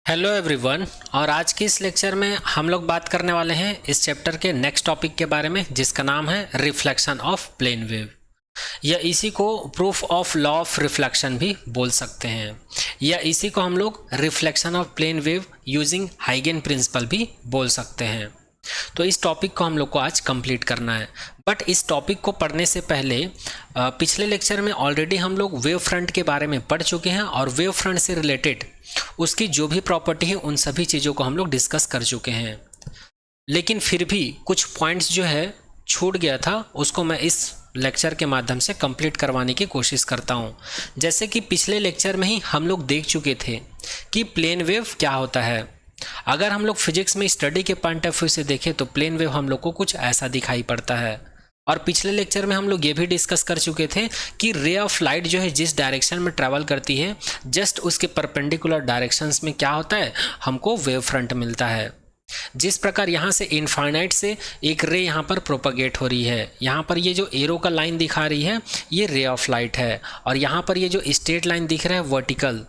Hello everyone. और आज के इस लेक्चर में हम लोग बात करने वाले हैं इस चैप्टर के नेक्स्ट टॉपिक के बारे में, जिसका नाम है रिफ्लेक्शन ऑफ प्लेन वेव, या इसी को proof of law of reflection भी बोल सकते हैं, या इसी को हम लोग reflection of plane wave using हाइगन प्रिंसिपल भी बोल सकते हैं। तो इस टॉपिक को हम लोग को आज कंप्लीट करना है। बट इस टॉपिक को पढ़ने से पहले पिछले लेक्चर में ऑलरेडी हम लोग वेव फ्रंट के बारे में पढ़ चुके हैं, और वेव फ्रंट से रिलेटेड उसकी जो भी प्रॉपर्टी है उन सभी चीज़ों को हम लोग डिस्कस कर चुके हैं। लेकिन फिर भी कुछ पॉइंट्स जो है छूट गया था, उसको मैं इस लेक्चर के माध्यम से कंप्लीट करवाने की कोशिश करता हूँ। जैसे कि पिछले लेक्चर में ही हम लोग देख चुके थे कि प्लेन वेव क्या होता है। अगर हम लोग फिजिक्स में स्टडी के पॉइंट ऑफ व्यू से देखें तो प्लेन वेव हम लोग को कुछ ऐसा दिखाई पड़ता है। और पिछले लेक्चर में हम लोग ये भी डिस्कस कर चुके थे कि रे ऑफ लाइट जो है जिस डायरेक्शन में ट्रैवल करती है, जस्ट उसके परपेंडिकुलर डायरेक्शंस में क्या होता है, हमको वेव फ्रंट मिलता है। जिस प्रकार यहाँ से इनफाइनाइट से एक रे यहाँ पर प्रोपगेट हो रही है, यहाँ पर ये जो एरो का लाइन दिखा रही है ये रे ऑफ लाइट है, और यहाँ पर ये जो स्ट्रेट लाइन दिख रहा है वर्टिकल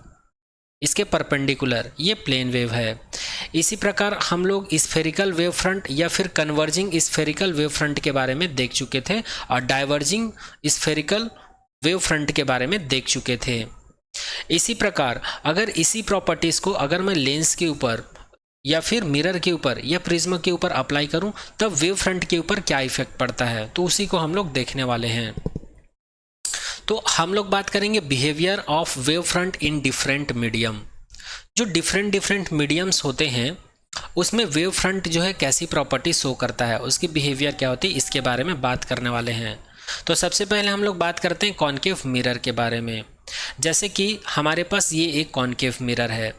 इसके परपेंडिकुलर, ये प्लेन वेव है। इसी प्रकार हम लोग स्फेरिकल वेव फ्रंट या फिर कन्वर्जिंग स्फेरिकल वेव फ्रंट के बारे में देख चुके थे, और डाइवर्जिंग स्फेरिकल वेव फ्रंट के बारे में देख चुके थे। इसी प्रकार अगर इसी प्रॉपर्टीज़ को अगर मैं लेंस के ऊपर या फिर मिरर के ऊपर या प्रिज्म के ऊपर अप्लाई करूं, तब वेव फ्रंट के ऊपर क्या इफेक्ट पड़ता है, तो उसी को हम लोग देखने वाले हैं। तो हम लोग बात करेंगे behaviour of wave front in different medium. जो डिफरेंट मीडियम्स होते हैं उसमें वेव फ्रंट जो है कैसी प्रॉपर्टी शो करता है, उसकी बिहेवियर क्या होती है, इसके बारे में बात करने वाले हैं। तो सबसे पहले हम लोग बात करते हैं कॉन्केव मिरर के बारे में। जैसे कि हमारे पास ये एक कॉन्केव मिरर है,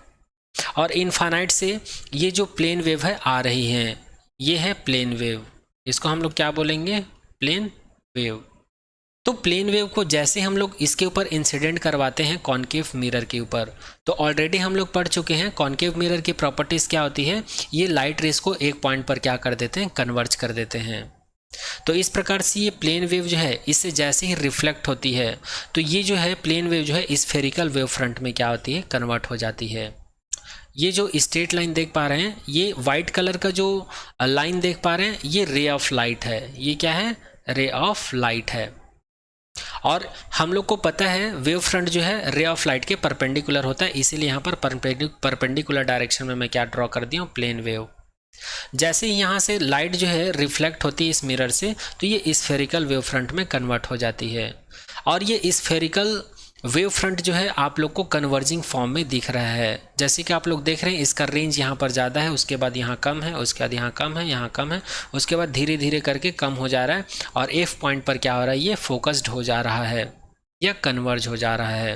और इनफाइनाइट से ये जो प्लेन वेव है आ रही हैं, ये है प्लेन वेव। इसको हम लोग क्या बोलेंगे, प्लेन वेव। तो प्लेन वेव को जैसे हम लोग इसके ऊपर इंसिडेंट करवाते हैं कॉन्केव मिरर के ऊपर, तो ऑलरेडी हम लोग पढ़ चुके हैं कॉन्केव मिरर की प्रॉपर्टीज़ क्या होती है। ये लाइट रेस को एक पॉइंट पर क्या कर देते हैं, कन्वर्ज कर देते हैं। तो इस प्रकार से ये प्लेन वेव जो है इससे जैसे ही रिफ्लेक्ट होती है, तो ये जो है प्लेन वेव जो है स्फेरिकल वेव फ्रंट में क्या होती है, कन्वर्ट हो जाती है। ये जो स्ट्रेट लाइन देख पा रहे हैं, ये वाइट कलर का जो लाइन देख पा रहे हैं, ये रे ऑफ लाइट है। ये क्या है, रे ऑफ लाइट है। और हम लोग को पता है वेव फ्रंट जो है रे ऑफ लाइट के परपेंडिकुलर होता है, इसीलिए यहाँ पर परपेंडिकुलर डायरेक्शन में मैं क्या ड्रॉ कर दिया हूँ, प्लेन वेव। जैसे ही यहाँ से लाइट जो है रिफ्लेक्ट होती है इस मिरर से, तो ये स्फेरिकल वेव फ्रंट में कन्वर्ट हो जाती है। और ये स्फेरिकल वेव फ्रंट जो है आप लोग को कन्वर्जिंग फॉर्म में दिख रहा है। जैसे कि आप लोग देख रहे हैं इसका रेंज यहाँ पर ज़्यादा है, उसके बाद यहाँ कम है, उसके बाद यहाँ कम है, यहाँ कम है, उसके बाद धीरे धीरे करके कम हो जा रहा है, और एफ पॉइंट पर क्या हो रहा है, ये फोकस्ड हो जा रहा है या कन्वर्ज हो जा रहा है।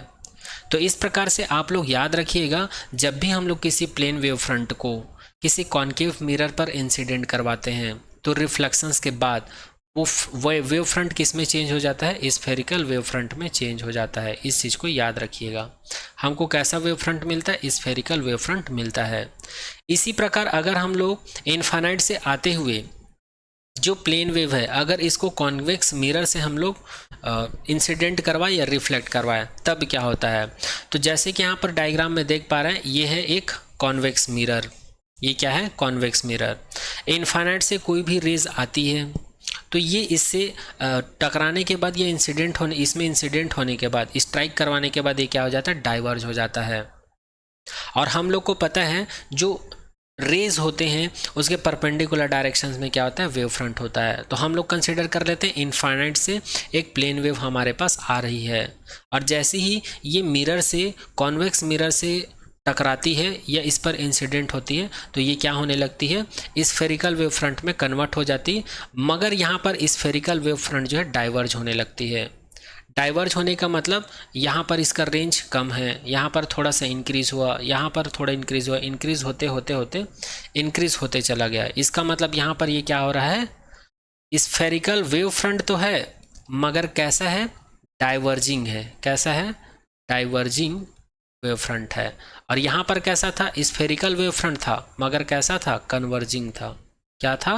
तो इस प्रकार से आप लोग याद रखिएगा, जब भी हम लोग किसी प्लेन वेव फ्रंट को किसी कॉन्केव मिरर पर इंसिडेंट करवाते हैं, तो रिफ्लेक्शंस के बाद वो वेव फ्रंट किस में चेंज हो जाता है, स्फेरिकल वेव फ्रंट में चेंज हो जाता है। इस चीज़ को याद रखिएगा। हमको कैसा वेव फ्रंट मिलता है, स्फेरिकल वेव फ्रंट मिलता है। इसी प्रकार अगर हम लोग इनफाइनाइट से आते हुए जो प्लेन वेव है, अगर इसको कॉन्वेक्स मिरर से हम लोग इंसिडेंट करवाए या रिफ्लेक्ट करवाए, तब क्या होता है। तो जैसे कि यहाँ पर डायग्राम में देख पा रहे हैं, ये है एक कॉन्वेक्स मिरर। ये क्या है, कॉन्वेक्स मिरर। इनफाइनाइट से कोई भी रेज आती है, तो ये इससे टकराने के बाद, ये इसमें इंसिडेंट होने के बाद, स्ट्राइक करवाने के बाद ये क्या हो जाता है, डाइवर्ज हो जाता है। और हम लोग को पता है जो रेज होते हैं उसके परपेंडिकुलर डायरेक्शंस में क्या होता है, वेव फ्रंट होता है। तो हम लोग कंसिडर कर लेते हैं इनफाइनाइट से एक प्लेन वेव हमारे पास आ रही है, और जैसे ही ये मिरर से, कॉन्वेक्स मिरर से टकराती है या इस पर इंसिडेंट होती है, तो ये क्या होने लगती है, स्फेरिकल वेव फ्रंट में कन्वर्ट हो जाती है। मगर यहाँ पर स्फेरिकल वेव फ्रंट जो है डाइवर्ज होने लगती है। डाइवर्ज होने का मतलब यहाँ पर इसका रेंज कम है, यहाँ पर थोड़ा सा इंक्रीज हुआ, यहाँ पर थोड़ा इंक्रीज हुआ, इंक्रीज होते होते होते इंक्रीज होते चला गया। इसका मतलब यहाँ पर ये क्या हो रहा है, स्फेरिकल वेव फ्रंट तो है मगर कैसा है, डाइवर्जिंग है। कैसा है, डाइवर्जिंग वेव फ्रंट है। और यहाँ पर कैसा था, स्फेरिकल वेव फ्रंट था मगर कैसा था, कन्वर्जिंग था। क्या था,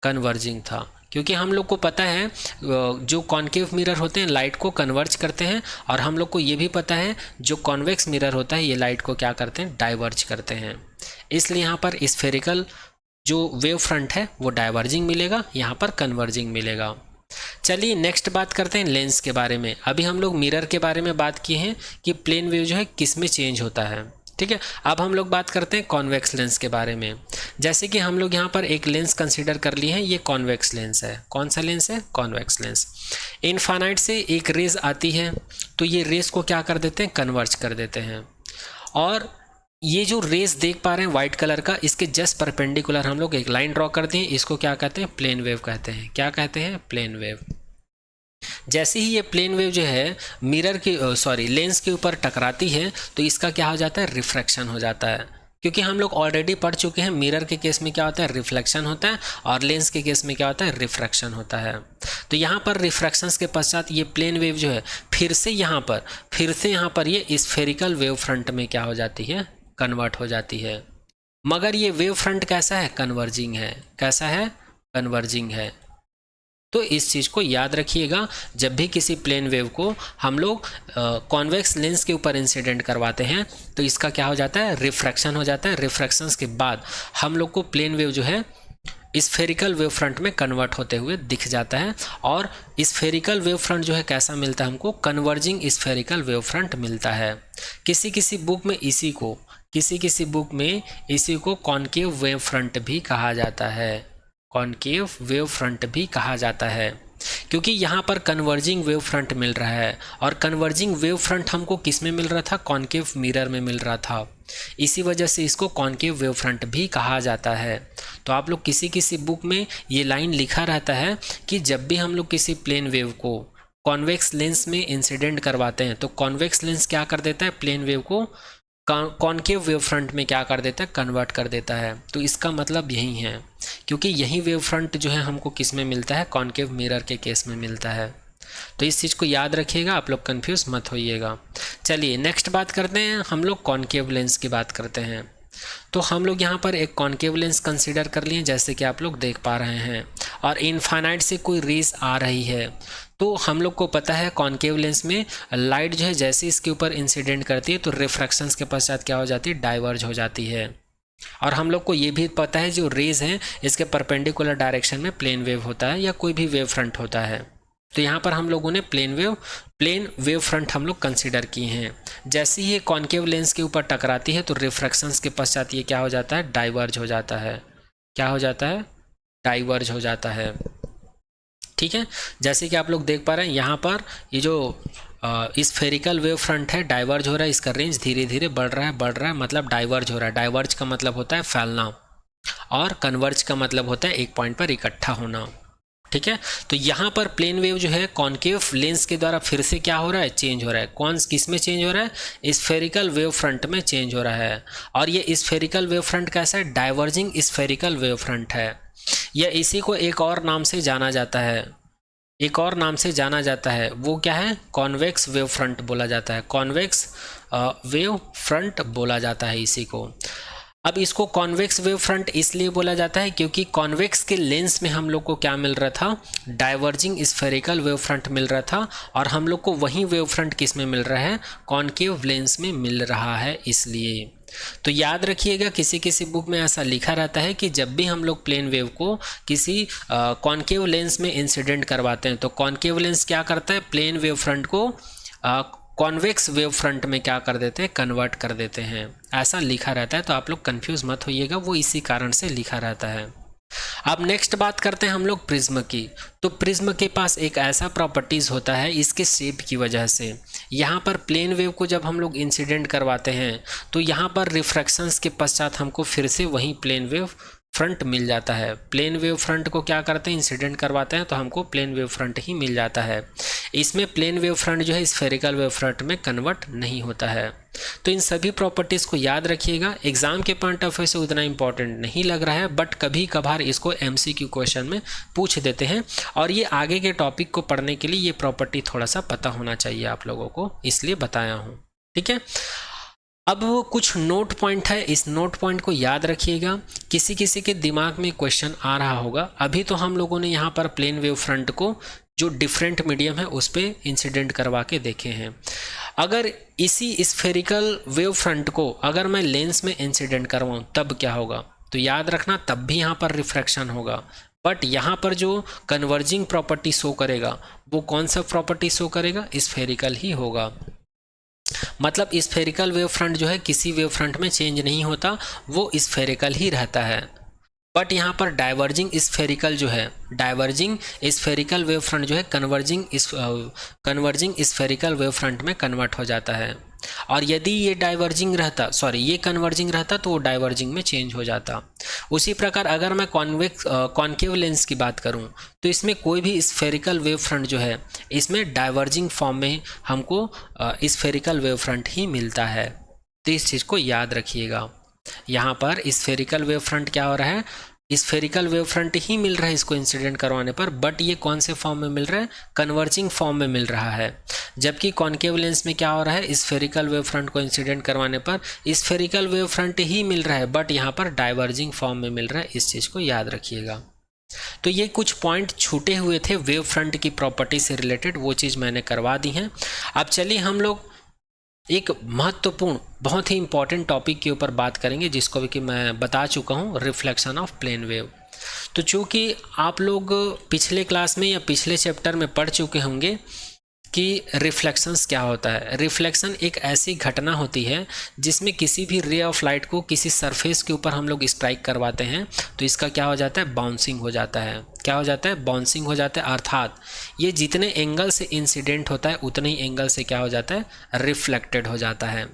कन्वर्जिंग था। क्योंकि हम लोग को पता है जो कॉन्केव मिरर होते हैं लाइट को कन्वर्ज करते हैं, और हम लोग को ये भी पता है जो कॉन्वेक्स मिरर होता है ये लाइट को क्या करते हैं, डाइवर्ज करते हैं। इसलिए यहाँ पर स्फेरिकल जो वेव फ्रंट है वो डाइवर्जिंग मिलेगा, यहाँ पर कन्वर्जिंग मिलेगा। चलिए नेक्स्ट बात करते हैं लेंस के बारे में। अभी हम लोग मिरर के बारे में बात किए हैं कि प्लेन वेव जो है किस में चेंज होता है, ठीक है। अब हम लोग बात करते हैं कॉन्वेक्स लेंस के बारे में। जैसे कि हम लोग यहाँ पर एक लेंस कंसीडर कर लिए हैं, ये कॉन्वेक्स लेंस है। कौन सा लेंस है, कॉन्वेक्स लेंस। इनफाइनाइट से एक रेज आती है तो ये रेज को क्या कर देते हैं, कन्वर्ज कर देते हैं। और ये जो रेज देख पा रहे हैं वाइट कलर का, इसके जस्ट परपेंडिकुलर हम लोग एक लाइन ड्रॉ करते हैं, इसको क्या कहते हैं, प्लेन वेव कहते हैं। क्या कहते हैं, प्लेन वेव। जैसे ही ये प्लेन वेव जो है मिरर की लेंस के ऊपर टकराती है तो इसका क्या हो जाता है, रिफ्रैक्शन हो जाता है। क्योंकि हम लोग ऑलरेडी पढ़ चुके हैं मिरर के केस में क्या होता है, रिफ्लेक्शन होता है, और लेंस के केस में क्या होता है, रिफ्रैक्शन होता है। तो यहाँ पर रिफ्रैक्शंस के पश्चात ये प्लेन वेव जो है फिर से यहाँ पर ये स्फेरिकल वेव फ्रंट में क्या हो जाती है, कन्वर्ट हो जाती है। मगर ये वेव फ्रंट कैसा है, कन्वर्जिंग है। कैसा है, कन्वर्जिंग है। तो इस चीज़ को याद रखिएगा, जब भी किसी प्लेन वेव को हम लोग कॉन्वेक्स लेंस के ऊपर इंसिडेंट करवाते हैं तो इसका क्या हो जाता है, रिफ्रैक्शन हो जाता है। रिफ्रैक्शंस के बाद हम लोग को प्लेन वेव जो है स्फेरिकल वेव फ्रंट में कन्वर्ट होते हुए दिख जाता है। और स्फेरिकल वेव फ्रंट जो है कैसा मिलता है हमको, कन्वर्जिंग स्फेरिकल वेव फ्रंट मिलता है। किसी किसी बुक में इसी को कॉन्केव वेव फ्रंट भी कहा जाता है। कॉन्केव वेव फ्रंट भी कहा जाता है, क्योंकि यहाँ पर कन्वर्जिंग वेव फ्रंट मिल रहा है। और कन्वर्जिंग वेव फ्रंट हमको किस में मिल रहा था, कॉन्केव मिरर में मिल रहा था। इसी वजह से इसको कॉन्केव वेव फ्रंट भी कहा जाता है। तो आप लोग किसी किसी बुक में ये लाइन लिखा रहता है कि जब भी हम लोग किसी प्लेन वेव को कॉन्वेक्स लेंस में इंसिडेंट करवाते हैं तो कॉन्वेक्स लेंस क्या कर देता है, प्लेन वेव को कॉन्केव वेव फ्रंट में क्या कर देता है, कन्वर्ट कर देता है। तो इसका मतलब यही है, क्योंकि यही वेव फ्रंट जो है हमको किस में मिलता है, कॉन्केव मिरर के केस में मिलता है। तो इस चीज़ को याद रखिएगा, आप लोग कंफ्यूज मत होइएगा। चलिए नेक्स्ट बात करते हैं, हम लोग कॉन्केव लेंस की बात करते हैं। तो हम लोग यहाँ पर एक कॉन्केव लेंस कंसीडर कर लिए, जैसे कि आप लोग देख पा रहे हैं, और इनफाइनाइट से कोई रेज आ रही है। तो हम लोग को पता है कॉन्केव लेंस में लाइट जो है जैसे इसके ऊपर इंसिडेंट करती है तो रिफ्रैक्शंस के पश्चात क्या हो जाती है, डाइवर्ज हो जाती है। और हम लोग को ये भी पता है जो रेज हैं इसके परपेंडिकुलर डायरेक्शन में प्लेन वेव होता है या कोई भी वेव फ्रंट होता है। तो यहाँ पर हम लोगों ने प्लेन वेव फ्रंट हम लोग कंसीडर किए हैं। जैसे ही ये कॉन्केव लेंस के ऊपर टकराती है तो रिफ्रैक्शंस के पश्चात ये क्या हो जाता है, डाइवर्ज हो जाता है। क्या हो जाता है, डाइवर्ज हो जाता है। ठीक है, जैसे कि आप लोग देख पा रहे हैं यहाँ पर ये जो स्फेरिकल वेव फ्रंट है डाइवर्ज हो रहा है, इसका रेंज धीरे धीरे बढ़ रहा है, मतलब डाइवर्ज हो रहा है। डाइवर्ज का मतलब होता है फैलना, और कन्वर्ज का मतलब होता है एक पॉइंट पर इकट्ठा होना। ठीक है, तो यहाँ पर प्लेन वेव जो है कॉन्केव लेंस के द्वारा फिर से क्या हो रहा है, चेंज हो रहा है। किस में चेंज हो रहा है, स्फेरिकल वेव फ्रंट में चेंज हो रहा है। और ये स्फेरिकल वेव फ्रंट कैसा है, डाइवर्जिंग स्फेरिकल वेव फ्रंट है। या इसी को एक और नाम से जाना जाता है, वो क्या है, कॉन्वेक्स वेव फ्रंट बोला जाता है। कॉन्वेक्स वेव फ्रंट बोला जाता है इसी को। अब इसको कॉन्वेक्स वेव फ्रंट इसलिए बोला जाता है क्योंकि कॉन्वेक्स के लेंस में हम लोग को क्या मिल रहा था, डाइवर्जिंग स्फेरिकल वेव फ्रंट मिल रहा था, और हम लोग को वही वेव फ्रंट किस में मिल रहा है, कॉन्केव लेंस में मिल रहा है। इसलिए तो याद रखिएगा, किसी किसी बुक में ऐसा लिखा रहता है कि जब भी हम लोग प्लेन वेव को किसी कॉन्केव लेंस में इंसिडेंट करवाते हैं तो कॉन्केव लेंस क्या करता है, प्लेन वेव फ्रंट को कॉन्वेक्स वेव फ्रंट में क्या कर देते हैं, कन्वर्ट कर देते हैं। ऐसा लिखा रहता है, तो आप लोग कंफ्यूज मत होइएगा, वो इसी कारण से लिखा रहता है। अब नेक्स्ट बात करते हैं हम लोग प्रिज्म की। तो प्रिज्म के पास एक ऐसा प्रॉपर्टीज़ होता है इसके शेप की वजह से, यहाँ पर प्लेन वेव को जब हम लोग इंसिडेंट करवाते हैं तो यहाँ पर रिफ्रैक्शंस के पश्चात हमको फिर से वही प्लेन वेव फ्रंट मिल जाता है। प्लेन वेव फ्रंट को क्या करते हैं, इंसिडेंट करवाते हैं तो हमको प्लेन वेव फ्रंट ही मिल जाता है। इसमें प्लेन वेव फ्रंट जो है स्फेरिकल वेव फ्रंट में कन्वर्ट नहीं होता है। तो इन सभी प्रॉपर्टीज़ को याद रखिएगा। एग्जाम के पॉइंट ऑफ व्यू से उतना इंपॉर्टेंट नहीं लग रहा है, बट कभी कभार इसको MCQ क्वेश्चन में पूछ देते हैं, और ये आगे के टॉपिक को पढ़ने के लिए ये प्रॉपर्टी थोड़ा सा पता होना चाहिए आप लोगों को, इसलिए बताया हूँ। ठीक है, अब वो कुछ नोट पॉइंट है, इस नोट पॉइंट को याद रखिएगा। किसी किसी के दिमाग में क्वेश्चन आ रहा होगा। अभी तो हम लोगों ने यहाँ पर प्लेन वेव फ्रंट को जो डिफरेंट मीडियम है उस पर इंसिडेंट करवा के देखे हैं। अगर इसी स्फेरिकल वेव फ्रंट को अगर मैं लेंस में इंसिडेंट करवाऊँ तब क्या होगा, तो याद रखना तब भी यहाँ पर रिफ्रैक्शन होगा, बट यहाँ पर जो कन्वर्जिंग प्रॉपर्टी शो करेगा वो कौन सा प्रॉपर्टी शो करेगा, स्फेरिकल ही होगा। मतलब स्फेरिकल वेव फ्रंट जो है किसी वेव फ्रंट में चेंज नहीं होता, वो स्फेरिकल ही रहता है। बट यहाँ पर डाइवर्जिंग स्फेरिकल जो है, डाइवर्जिंग स्फेरिकल वेव फ्रंट जो है कन्वर्जिंग स्फेरिकल वेव फ्रंट में कन्वर्ट हो जाता है। और यदि ये ये कन्वर्जिंग रहता तो वो डाइवर्जिंग में चेंज हो जाता। उसी प्रकार अगर मैं कॉन्केव लेंस की बात करूं तो इसमें कोई भी स्फेरिकल वेव फ्रंट जो है इसमें डाइवर्जिंग फॉर्म में हमको स्फेरिकल वेव फ्रंट ही मिलता है। तो इस चीज़ को याद रखिएगा। यहाँ पर स्फेरिकल वेव फ्रंट क्या हो रहा है, स्फेरिकल वेव फ्रंट ही मिल रहा है इसको इंसिडेंट करवाने पर, बट ये कौन से फॉर्म में मिल रहा है, कन्वर्जिंग फॉर्म में मिल रहा है। जबकि कॉन्केव लेंस में क्या हो रहा है, स्फेरिकल वेव फ्रंट को इंसिडेंट करवाने पर स्फेरिकल वेव फ्रंट ही मिल रहा है, बट यहाँ पर डाइवर्जिंग फॉर्म में मिल रहा है। इस चीज़ को याद रखिएगा। तो ये कुछ पॉइंट छूटे हुए थे वेव फ्रंट की प्रॉपर्टी से रिलेटेड, वो चीज़ मैंने करवा दी है। अब चलिए हम लोग एक महत्वपूर्ण बहुत ही इंपॉर्टेंट टॉपिक के ऊपर बात करेंगे, जिसको भी कि मैं बता चुका हूँ, रिफ्लेक्शन ऑफ प्लेन वेव। तो चूँकि आप लोग पिछले क्लास में या पिछले चैप्टर में पढ़ चुके होंगे कि रिफ्लेक्शंस क्या होता है। रिफ्लेक्शन एक ऐसी घटना होती है जिसमें किसी भी रे ऑफ लाइट को किसी सरफेस के ऊपर हम लोग स्ट्राइक करवाते हैं तो इसका क्या हो जाता है, बाउंसिंग हो जाता है। क्या हो जाता है, बाउंसिंग हो जाता है। अर्थात ये जितने एंगल से इंसिडेंट होता है उतने ही एंगल से क्या हो जाता है, रिफ्लेक्टेड हो जाता है।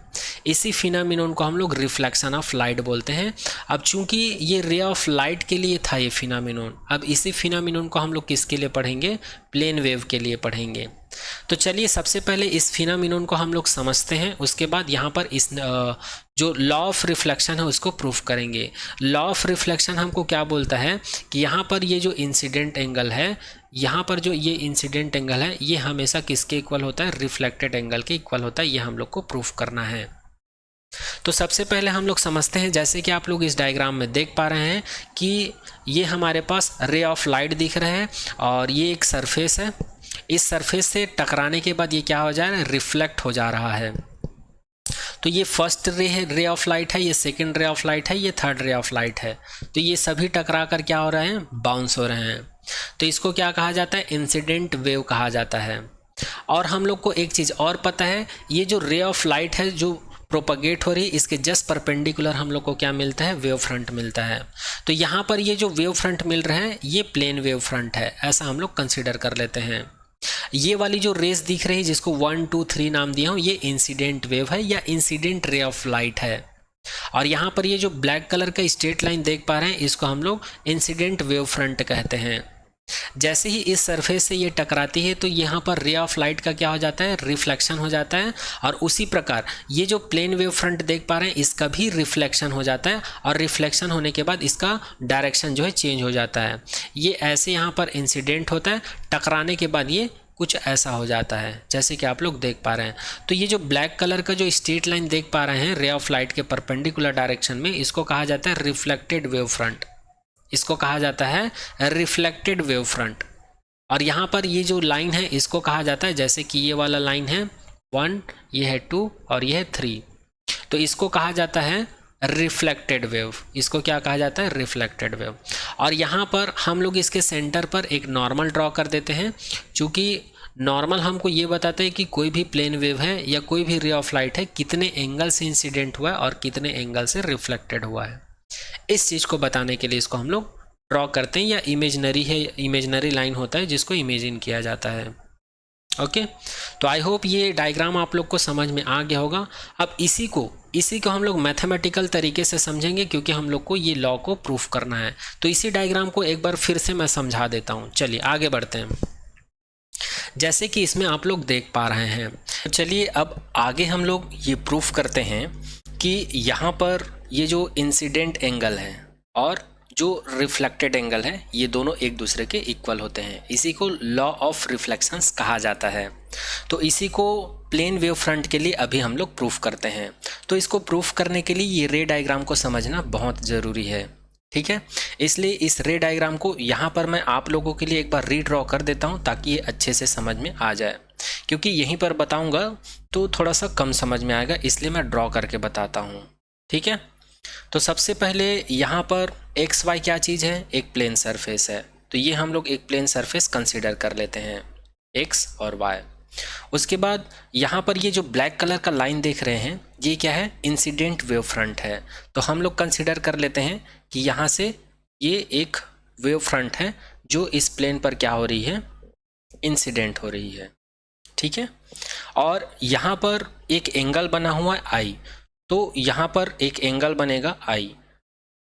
इसी फिनोमिनन को हम लोग रिफ्लेक्शन ऑफ लाइट बोलते हैं। अब चूंकि ये रे ऑफ लाइट के लिए था ये फिनोमिनन, अब इसी फिनोमिनन को हम लोग किसके लिए पढ़ेंगे, प्लेन वेव के लिए पढ़ेंगे। तो चलिए सबसे पहले इस फिनोमिनन को हम लोग समझते हैं, उसके बाद यहाँ पर इस जो लॉ ऑफ रिफ्लेक्शन है उसको प्रूफ करेंगे। लॉ ऑफ रिफ्लेक्शन हमको क्या बोलता है कि यहाँ पर ये जो इंसिडेंट एंगल है, यहाँ पर जो ये इंसिडेंट एंगल है ये हमेशा किसके इक्वल होता है, रिफ्लेक्टेड एंगल के इक्वल होता है। ये हम लोग को प्रूफ करना है। तो सबसे पहले हम लोग समझते हैं, जैसे कि आप लोग इस डायग्राम में देख पा रहे हैं कि ये हमारे पास रे ऑफ लाइट दिख रहा है और ये एक सरफेस है। इस सरफेस से टकराने के बाद ये क्या हो जा रहा है, रिफ्लेक्ट हो जा रहा है। तो ये फर्स्ट रे ऑफ लाइट है, ये सेकंड रे ऑफ लाइट है, ये थर्ड रे ऑफ लाइट है। तो ये सभी टकरा कर क्या हो रहे हैं, बाउंस हो रहे हैं। तो इसको क्या कहा जाता है, इंसिडेंट वेव कहा जाता है। और हम लोग को एक चीज़ और पता है, ये जो रे ऑफ लाइट है जो प्रोपगेट हो रही है इसके जस्ट परपेंडिकुलर हम लोग को क्या मिलता है, वेव फ्रंट मिलता है। तो यहाँ पर ये जो वेव फ्रंट मिल रहे हैं ये प्लेन वेव फ्रंट है, ऐसा हम लोग कंसिडर कर लेते हैं। ये वाली जो रेस दिख रही है जिसको 1 2 3 नाम दिया हूँ, ये इंसिडेंट वेव है या इंसिडेंट रे ऑफ लाइट है। और यहाँ पर ये जो ब्लैक कलर का स्ट्रेट लाइन देख पा रहे हैं इसको हम लोग इंसिडेंट वेव फ्रंट कहते हैं। जैसे ही इस सरफेस से ये टकराती है तो यहाँ पर रे ऑफ लाइट का क्या हो जाता है, रिफ्लेक्शन हो जाता है। और उसी प्रकार ये जो प्लेन वेव फ्रंट देख पा रहे हैं इसका भी रिफ्लेक्शन हो जाता है, और रिफ्लेक्शन होने के बाद इसका डायरेक्शन जो है चेंज हो जाता है। ये ऐसे यहाँ पर इंसिडेंट होता है, टकराने के बाद ये कुछ ऐसा हो जाता है जैसे कि आप लोग देख पा रहे हैं। तो ये जो ब्लैक कलर का जो स्ट्रेट लाइन देख पा रहे हैं रे ऑफ लाइट के परपेंडिकुलर डायरेक्शन में, इसको कहा जाता है रिफ्लेक्टेड वेव फ्रंट। इसको कहा जाता है रिफ्लेक्टेड वेव फ्रंट। और यहाँ पर ये जो लाइन है इसको कहा जाता है, जैसे कि ये वाला लाइन है 1, ये है 2 और ये है 3, तो इसको कहा जाता है रिफ्लेक्टेड वेव। इसको क्या कहा जाता है, रिफ्लेक्टेड वेव। और यहाँ पर हम लोग इसके सेंटर पर एक नॉर्मल ड्रॉ कर देते हैं, क्योंकि नॉर्मल हमको ये बताता है कि कोई भी प्लेन वेव है या कोई भी रे ऑफ लाइट है कितने एंगल से इंसिडेंट हुआ है और कितने एंगल से रिफ्लेक्टेड हुआ है। इस चीज़ को बताने के लिए इसको हम लोग ड्रॉ करते हैं, या इमेजनरी है, इमेजनरी लाइन होता है जिसको इमेजिन किया जाता है। ओके, तो आई होप ये डायग्राम आप लोग को समझ में आ गया होगा। अब इसी को हम लोग मैथमेटिकल तरीके से समझेंगे, क्योंकि हम लोग को ये लॉ को प्रूफ करना है। तो इसी डायग्राम को एक बार फिर से मैं समझा देता हूँ। चलिए आगे बढ़ते हैं। जैसे कि इसमें आप लोग देख पा रहे हैं, चलिए अब आगे हम लोग ये प्रूफ करते हैं कि यहाँ पर ये जो इंसिडेंट एंगल है और जो रिफ्लेक्टेड एंगल है ये दोनों एक दूसरे के इक्वल होते हैं। इसी को लॉ ऑफ रिफ्लेक्शंस कहा जाता है। तो इसी को प्लेन वेव फ्रंट के लिए अभी हम लोग प्रूफ करते हैं। तो इसको प्रूफ करने के लिए ये रे डायग्राम को समझना बहुत ज़रूरी है, ठीक है। इसलिए इस रे डायग्राम को यहाँ पर मैं आप लोगों के लिए एक बार रीड्रॉ कर देता हूँ ताकि ये अच्छे से समझ में आ जाए, क्योंकि यहीं पर बताऊँगा तो थोड़ा सा कम समझ में आएगा, इसलिए मैं ड्रॉ करके बताता हूँ, ठीक है। तो सबसे पहले यहाँ पर एक्स वाई क्या चीज़ है, एक प्लेन सरफेस है। तो ये हम लोग एक प्लेन सरफेस कंसिडर कर लेते हैं, एक्स और वाई। उसके बाद यहाँ पर ये जो ब्लैक कलर का लाइन देख रहे हैं ये क्या है, इंसिडेंट वेव फ्रंट है। तो हम लोग कंसिडर कर लेते हैं कि यहाँ से ये एक वेव फ्रंट है जो इस प्लेन पर क्या हो रही है, इंसिडेंट हो रही है, ठीक है। और यहाँ पर एक एंगल बना हुआ है आई, तो यहाँ पर एक एंगल बनेगा आई।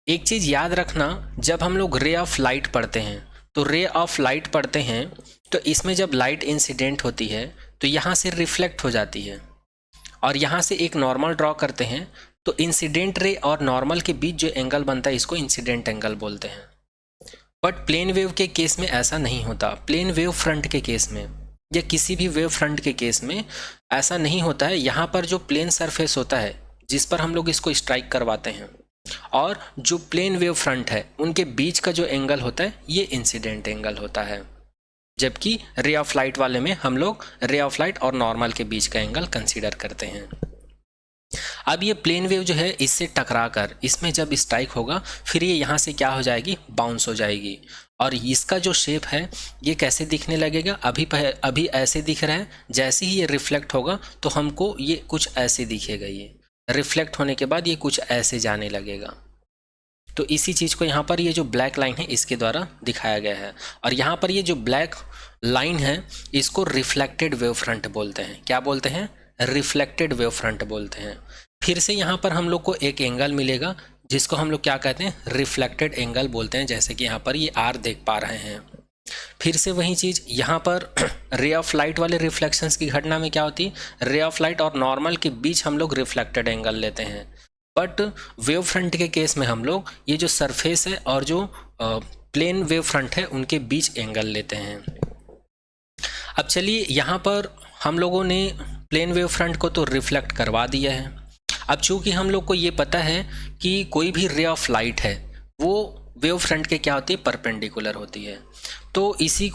एक चीज़ याद रखना, जब हम लोग रे ऑफ लाइट पढ़ते हैं तो रे ऑफ लाइट पढ़ते हैं तो इसमें जब लाइट इंसिडेंट होती है तो यहाँ से रिफ्लेक्ट हो जाती है और यहाँ से एक नॉर्मल ड्रॉ करते हैं। तो इंसिडेंट रे और नॉर्मल के बीच जो एंगल बनता है इसको इंसिडेंट एंगल बोलते हैं। बट प्लेन वेव के केस में ऐसा नहीं होता। प्लेन वेव फ्रंट के केस में या किसी भी वेव फ्रंट के केस में ऐसा नहीं होता है। यहाँ पर जो प्लेन सरफेस होता है जिस पर हम लोग इसको स्ट्राइक करवाते हैं और जो प्लेन वेव फ्रंट है उनके बीच का जो एंगल होता है ये इंसिडेंट एंगल होता है। जबकि रे ऑफ लाइट वाले में हम लोग रे ऑफ लाइट और नॉर्मल के बीच का एंगल कंसीडर करते हैं। अब ये प्लेन वेव जो है इससे टकराकर इसमें जब स्ट्राइक होगा फिर ये यहाँ से क्या हो जाएगी, बाउंस हो जाएगी। और इसका जो शेप है ये कैसे दिखने लगेगा, अभी ऐसे दिख रहा है। जैसे ही ये रिफ्लेक्ट होगा तो हमको ये कुछ ऐसे दिखेगा। ये रिफ्लेक्ट होने के बाद ये कुछ ऐसे जाने लगेगा। तो इसी चीज़ को यहाँ पर ये जो ब्लैक लाइन है इसके द्वारा दिखाया गया है। और यहाँ पर ये जो ब्लैक लाइन है इसको रिफ्लेक्टेड वेव फ्रंट बोलते हैं। क्या बोलते हैं, रिफ्लेक्टेड वेव फ्रंट बोलते हैं। फिर से यहाँ पर हम लोग को एक एंगल मिलेगा जिसको हम लोग क्या कहते हैं, रिफ्लेक्टेड एंगल बोलते हैं। जैसे कि यहाँ पर ये आर देख पा रहे हैं। फिर से वही चीज़ यहाँ पर रे ऑफ लाइट वाले रिफ्लेक्शंस की घटना में क्या होती है, रे ऑफ लाइट और नॉर्मल के बीच हम लोग रिफ्लेक्टेड एंगल लेते हैं। बट वेव फ्रंट के केस में हम लोग ये जो सरफेस है और जो प्लेन वेव फ्रंट है उनके बीच एंगल लेते हैं। अब चलिए यहाँ पर हम लोगों ने प्लेन वेव फ्रंट को तो रिफ्लेक्ट करवा दिया है। अब चूंकि हम लोग को ये पता है कि कोई भी रे ऑफ लाइट है वो वेव फ्रंट के क्या होती है, परपेंडिकुलर होती है। तो इसी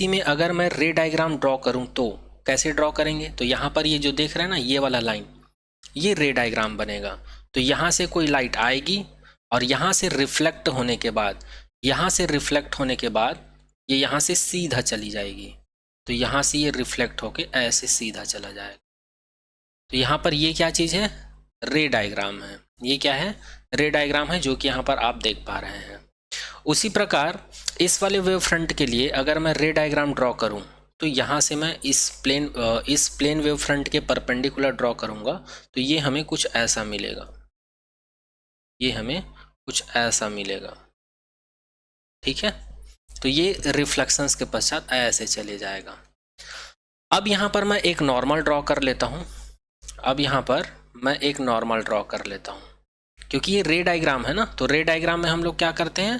में अगर मैं रे डायग्राम ड्रॉ करूं तो कैसे ड्रॉ करेंगे, तो यहाँ पर ये जो देख रहे हैं ना ये वाला लाइन, ये रे डायग्राम बनेगा। तो यहाँ से कोई लाइट आएगी और यहाँ से रिफ्लेक्ट होने के बाद ये यहाँ से सीधा चली जाएगी। तो यहाँ से ये रिफ्लेक्ट होके ऐसे सीधा चला जाएगा। तो यहाँ पर ये क्या चीज़ है, रे डायग्राम है। ये क्या है, रे डायग्राम है, जो कि यहाँ पर आप देख पा रहे हैं। उसी प्रकार इस वाले वेव फ्रंट के लिए अगर मैं रे डायग्राम ड्रॉ करूँ तो यहाँ से मैं इस प्लेन वेव फ्रंट के परपेंडिकुलर ड्रॉ करूँगा तो ये हमें कुछ ऐसा मिलेगा, ठीक है। तो ये रिफ्लेक्शंस के पश्चात ऐसे चले जाएगा। अब यहाँ पर मैं एक नॉर्मल ड्रॉ कर लेता हूँ। क्योंकि ये रे डायग्राम है ना, तो रे डायग्राम में हम लोग क्या करते हैं,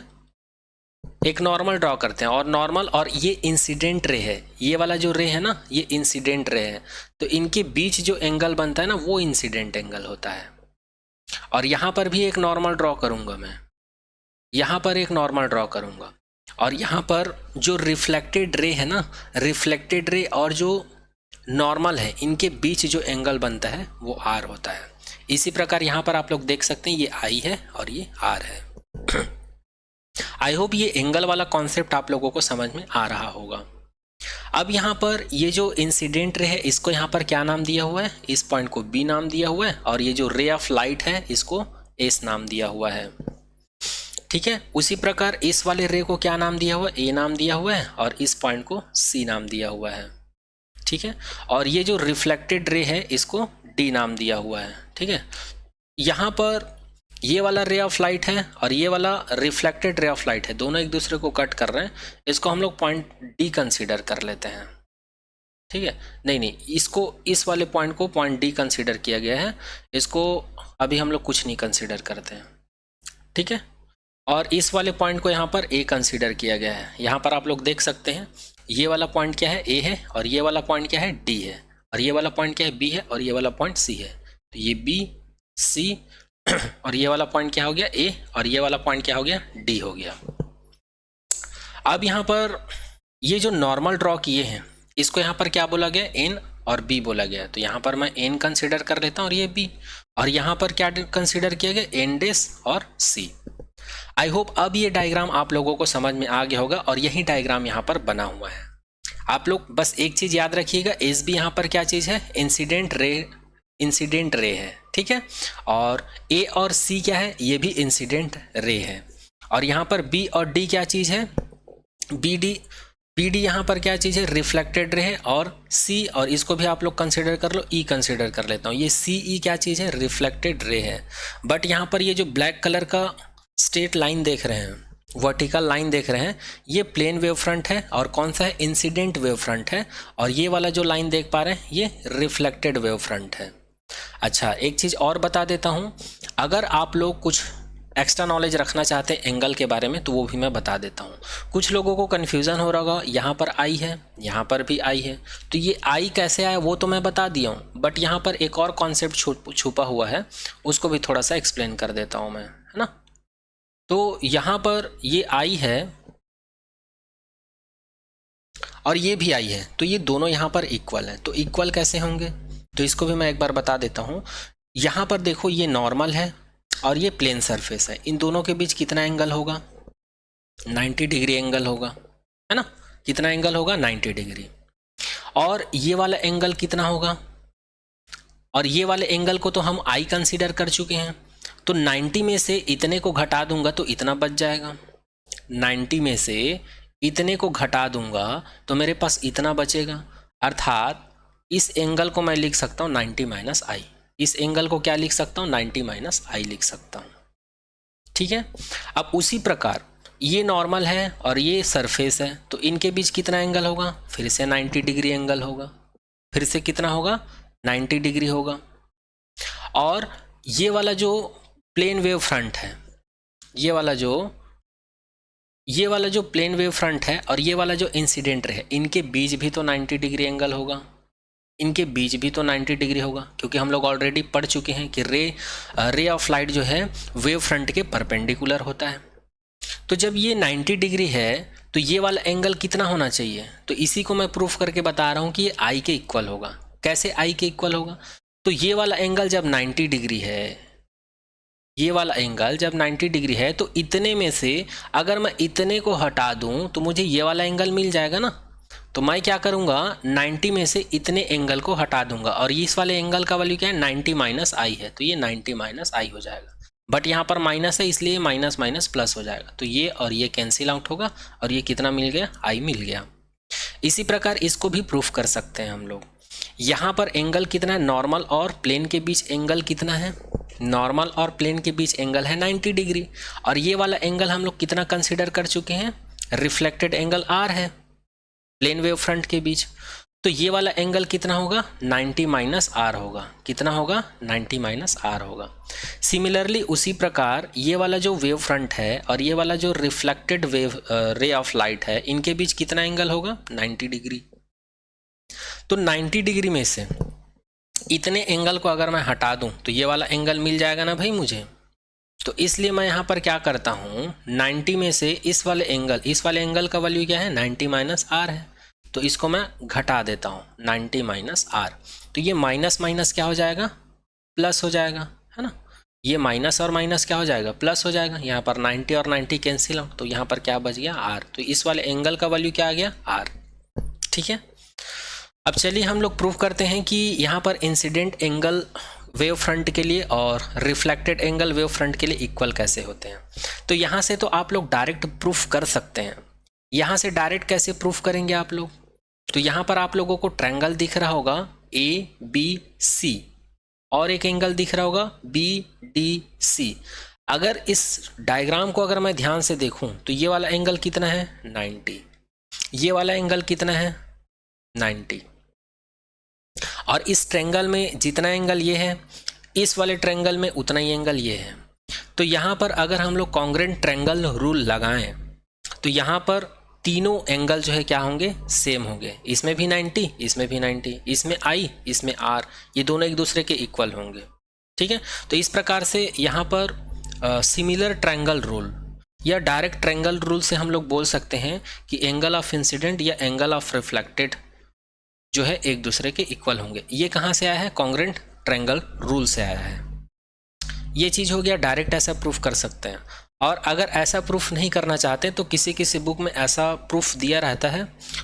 एक नॉर्मल ड्रॉ करते हैं। और नॉर्मल और ये इंसिडेंट रे है, ये वाला जो रे है ना ये इंसिडेंट रे है। तो इनके बीच जो एंगल बनता है ना वो इंसिडेंट एंगल होता है। और यहाँ पर भी एक नॉर्मल ड्रॉ करूँगा मैं, और यहाँ पर जो रिफ्लेक्टेड रे है ना, रिफ्लेक्टेड रे और जो नॉर्मल है इनके बीच जो एंगल बनता है वो आर होता है। इसी प्रकार यहाँ पर आप लोग देख सकते हैं ये आई है और ये आर है। आई होप ये एंगल वाला कॉन्सेप्ट आप लोगों को समझ में आ रहा होगा। अब यहाँ पर ये जो इंसिडेंट रे है इसको यहाँ पर क्या नाम दिया हुआ है, इस पॉइंट को बी नाम दिया हुआ है। और ये जो रे ऑफ लाइट है इसको एस नाम दिया हुआ है, ठीक है। उसी प्रकार इस वाले रे को क्या नाम दिया हुआ है, ए नाम दिया हुआ है। और इस पॉइंट को सी नाम दिया हुआ है, ठीक है। और ये जो रिफ्लेक्टेड रे है इसको डी नाम दिया हुआ है, ठीक है। यहाँ पर ये वाला रे ऑफ लाइट है और ये वाला रिफ्लेक्टेड रे ऑफ लाइट है, दोनों एक दूसरे को कट कर रहे हैं। इसको हम लोग पॉइंट डी कंसीडर कर लेते हैं, ठीक है। नहीं, इसको, इस वाले पॉइंट को पॉइंट डी कंसीडर किया गया है। इसको अभी हम लोग कुछ नहीं कंसीडर करते हैं, ठीक है। और इस वाले पॉइंट को यहाँ पर ए कंसीडर किया गया है। यहाँ पर आप लोग देख सकते हैं ये वाला पॉइंट क्या है, ए है, और ये वाला पॉइंट क्या है, डी है, और ये वाला पॉइंट क्या है, बी है, और ये वाला पॉइंट सी है। तो ये बी सी और ये वाला पॉइंट क्या हो गया, ए, और ये वाला पॉइंट क्या हो गया, डी हो गया। अब यहाँ पर ये जो नॉर्मल ड्रॉ किए हैं इसको यहाँ पर क्या बोला गया, एन और बी बोला गया। तो यहाँ पर मैं एन कंसिडर कर लेता हूँ और ये बी, और यहाँ पर क्या कंसिडर किया गया, एन डेस और सी। आई होप अब ये डायग्राम आप लोगों को समझ में आ गया होगा, और यही डायग्राम यहाँ पर बना हुआ है। आप लोग बस एक चीज याद रखिएगा, एस बी यहाँ पर क्या चीज है, इंसिडेंट रे है, ठीक है। और ए और सी क्या है, ये भी इंसिडेंट रे है। और यहाँ पर बी और डी क्या चीज है, बी डी यहाँ पर क्या चीज़ है, रिफ्लेक्टेड रे है। और सी, और इसको भी आप लोग कंसिडर कर लो, ई कंसिडर कर लेता हूँ, ये सी ई क्या चीज़ है, रिफ्लेक्टेड रे है। बट यहाँ पर ये जो ब्लैक कलर का स्ट्रेट लाइन देख रहे हैं, वर्टिकल लाइन देख रहे हैं, ये प्लेन वेव फ्रंट है, और कौन सा है, इंसिडेंट वेव फ्रंट है। और ये वाला जो लाइन देख पा रहे हैं ये रिफ्लेक्टेड वेव फ्रंट है। अच्छा, एक चीज़ और बता देता हूँ, अगर आप लोग कुछ एक्स्ट्रा नॉलेज रखना चाहते हैं एंगल के बारे में तो वो भी मैं बता देता हूँ। कुछ लोगों को कन्फ्यूज़न हो रहा होगा, यहाँ पर आई है, यहाँ पर भी आई है, तो ये आई कैसे आया वो तो मैं बता दिया हूँ, बट यहाँ पर एक और कॉन्सेप्ट छुपा हुआ है, उसको भी थोड़ा सा एक्सप्लेन कर देता हूँ मैं, है ना। तो यहाँ पर ये आई है और ये भी आई है, तो ये दोनों यहाँ पर इक्वल है। तो इक्वल कैसे होंगे, तो इसको भी मैं एक बार बता देता हूँ। यहाँ पर देखो ये नॉर्मल है और ये प्लेन सरफेस है, इन दोनों के बीच कितना एंगल होगा, 90 डिग्री एंगल होगा, है ना। कितना एंगल होगा, 90 डिग्री। और ये वाला एंगल कितना होगा, और ये वाले एंगल को तो हम आई कंसीडर कर चुके हैं, तो 90 में से इतने को घटा दूंगा तो इतना बच जाएगा। 90 में से इतने को घटा दूंगा तो मेरे पास इतना बचेगा, अर्थात इस एंगल को मैं लिख सकता हूँ 90 माइनस आई। इस एंगल को क्या लिख सकता हूँ, 90 माइनस आई लिख सकता हूँ, ठीक है। अब उसी प्रकार ये नॉर्मल है और ये सरफेस है, तो इनके बीच कितना एंगल होगा, फिर से 90 डिग्री एंगल होगा, फिर से कितना होगा, 90 डिग्री होगा। और ये वाला जो प्लेन वेव फ्रंट है, ये वाला जो प्लेन वेव फ्रंट है और ये वाला जो इंसिडेंट रे है, इनके बीच भी तो 90 डिग्री एंगल होगा, इनके बीच भी तो 90 डिग्री होगा, क्योंकि हम लोग ऑलरेडी पढ़ चुके हैं कि रे ऑफ लाइट जो है वेव फ्रंट के परपेंडिकुलर होता है। तो जब ये 90 डिग्री है तो ये वाला एंगल कितना होना चाहिए, तो इसी को मैं प्रूफ करके बता रहा हूँ कि ये आई के इक्वल होगा। कैसे आई के इक्वल होगा, तो ये वाला एंगल जब 90 डिग्री है, ये वाला एंगल जब 90 डिग्री है, तो इतने में से अगर मैं इतने को हटा दूं तो मुझे ये वाला एंगल मिल जाएगा ना। तो मैं क्या करूंगा, 90 में से इतने एंगल को हटा दूंगा, और इस वाले एंगल का वैल्यू क्या है, 90 माइनस आई है, तो ये 90 माइनस आई हो जाएगा। बट यहाँ पर माइनस है इसलिए माइनस माइनस प्लस हो जाएगा, तो ये और ये कैंसिल आउट होगा, और ये कितना मिल गया, आई मिल गया। इसी प्रकार इसको भी प्रूफ कर सकते हैं हम लोग। यहाँ पर एंगल कितना है, नॉर्मल और प्लेन के बीच एंगल कितना है, नॉर्मल और प्लेन के बीच एंगल है 90 डिग्री। और ये वाला एंगल हम लोग कितना कंसिडर कर चुके हैं, रिफ्लेक्टेड एंगल आर है प्लेन वेव फ्रंट के बीच, तो ये वाला एंगल कितना होगा, 90 माइनस आर होगा। कितना होगा, 90 माइनस आर होगा। सिमिलरली उसी प्रकार ये वाला जो वेव फ्रंट है और ये वाला जो रिफ्लेक्टेड वेव रे ऑफ लाइट है, इनके बीच कितना एंगल होगा, 90 डिग्री। तो 90 डिग्री में से इतने एंगल को अगर मैं हटा दूं तो ये वाला एंगल मिल जाएगा ना भाई मुझे। तो इसलिए मैं यहाँ पर क्या करता हूँ, 90 में से इस वाले एंगल का वैल्यू क्या है, 90 माइनस आर है, तो इसको मैं घटा देता हूँ 90 माइनस आर। तो ये माइनस माइनस क्या हो जाएगा, प्लस हो जाएगा, है ना। ये माइनस और माइनस क्या हो जाएगा, प्लस हो जाएगा। यहाँ पर 90 और 90 कैंसिल आउट, तो यहाँ पर क्या बच गया, आर। तो इस वाले एंगल का वैल्यू क्या आ गया, आर, ठीक है। अब चलिए हम लोग प्रूव करते हैं कि यहाँ पर इंसिडेंट एंगल वेव फ्रंट के लिए और रिफ्लेक्टेड एंगल वेव फ्रंट के लिए इक्वल कैसे होते हैं। तो यहाँ से तो आप लोग डायरेक्ट प्रूफ कर सकते हैं। यहाँ से डायरेक्ट कैसे प्रूफ करेंगे आप लोग, तो यहाँ पर आप लोगों को ट्रायंगल दिख रहा होगा ABC, और एक एंगल दिख रहा होगा BDC। अगर इस डायग्राम को अगर मैं ध्यान से देखूं तो ये वाला एंगल कितना है, 90, ये वाला एंगल कितना है, 90, और इस ट्रायंगल में जितना एंगल ये है, इस वाले ट्रायंगल में उतना ही एंगल ये है। तो यहाँ पर अगर हम लोग कॉन्ग्रेंट ट्रायंगल रूल लगाएं तो यहाँ पर तीनों एंगल जो है क्या होंगे, सेम होंगे। इसमें भी 90, इसमें भी 90, इसमें I, इसमें R, ये दोनों एक दूसरे के इक्वल होंगे। ठीक है, तो इस प्रकार से यहाँ पर सिमिलर ट्रायंगल रूल या डायरेक्ट ट्रायंगल रूल से हम लोग बोल सकते हैं कि एंगल ऑफ इंसिडेंट या एंगल ऑफ रिफ्लेक्टेड जो है एक दूसरे के इक्वल होंगे। ये कहाँ से आया है, कॉन्ग्रेंट ट्रायंगल रूल से आया है। ये चीज़ हो गया, डायरेक्ट ऐसा प्रूफ कर सकते हैं। और अगर ऐसा प्रूफ नहीं करना चाहते तो किसी किसी बुक में ऐसा प्रूफ दिया रहता है,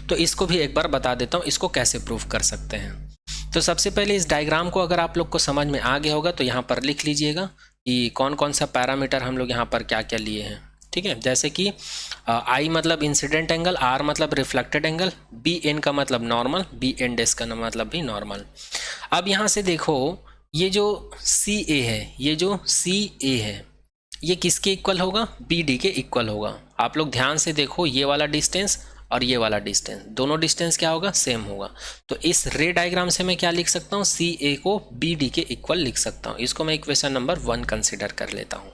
तो इसको भी एक बार बता देता हूँ इसको कैसे प्रूफ कर सकते हैं। तो सबसे पहले इस डायग्राम को अगर आप लोग को समझ में आ गया होगा तो यहाँ पर लिख लीजिएगा कि कौन कौन सा पैरामीटर हम लोग यहाँ पर क्या क्या लिए हैं। ठीक है, जैसे कि I मतलब इंसिडेंट एंगल, R मतलब रिफ्लेक्टेड एंगल, BN का मतलब नॉर्मल, BN डेस का मतलब भी नॉर्मल। अब यहाँ से देखो ये जो CA है, ये जो CA है ये किसके इक्वल होगा, BD के इक्वल होगा। आप लोग ध्यान से देखो, ये वाला डिस्टेंस और ये वाला डिस्टेंस, दोनों डिस्टेंस क्या होगा, सेम होगा। तो इस रे डायग्राम से मैं क्या लिख सकता हूँ, CA को BD के इक्वल लिख सकता हूँ। इसको मैं इक्वेशन नंबर 1 कंसिडर कर लेता हूँ।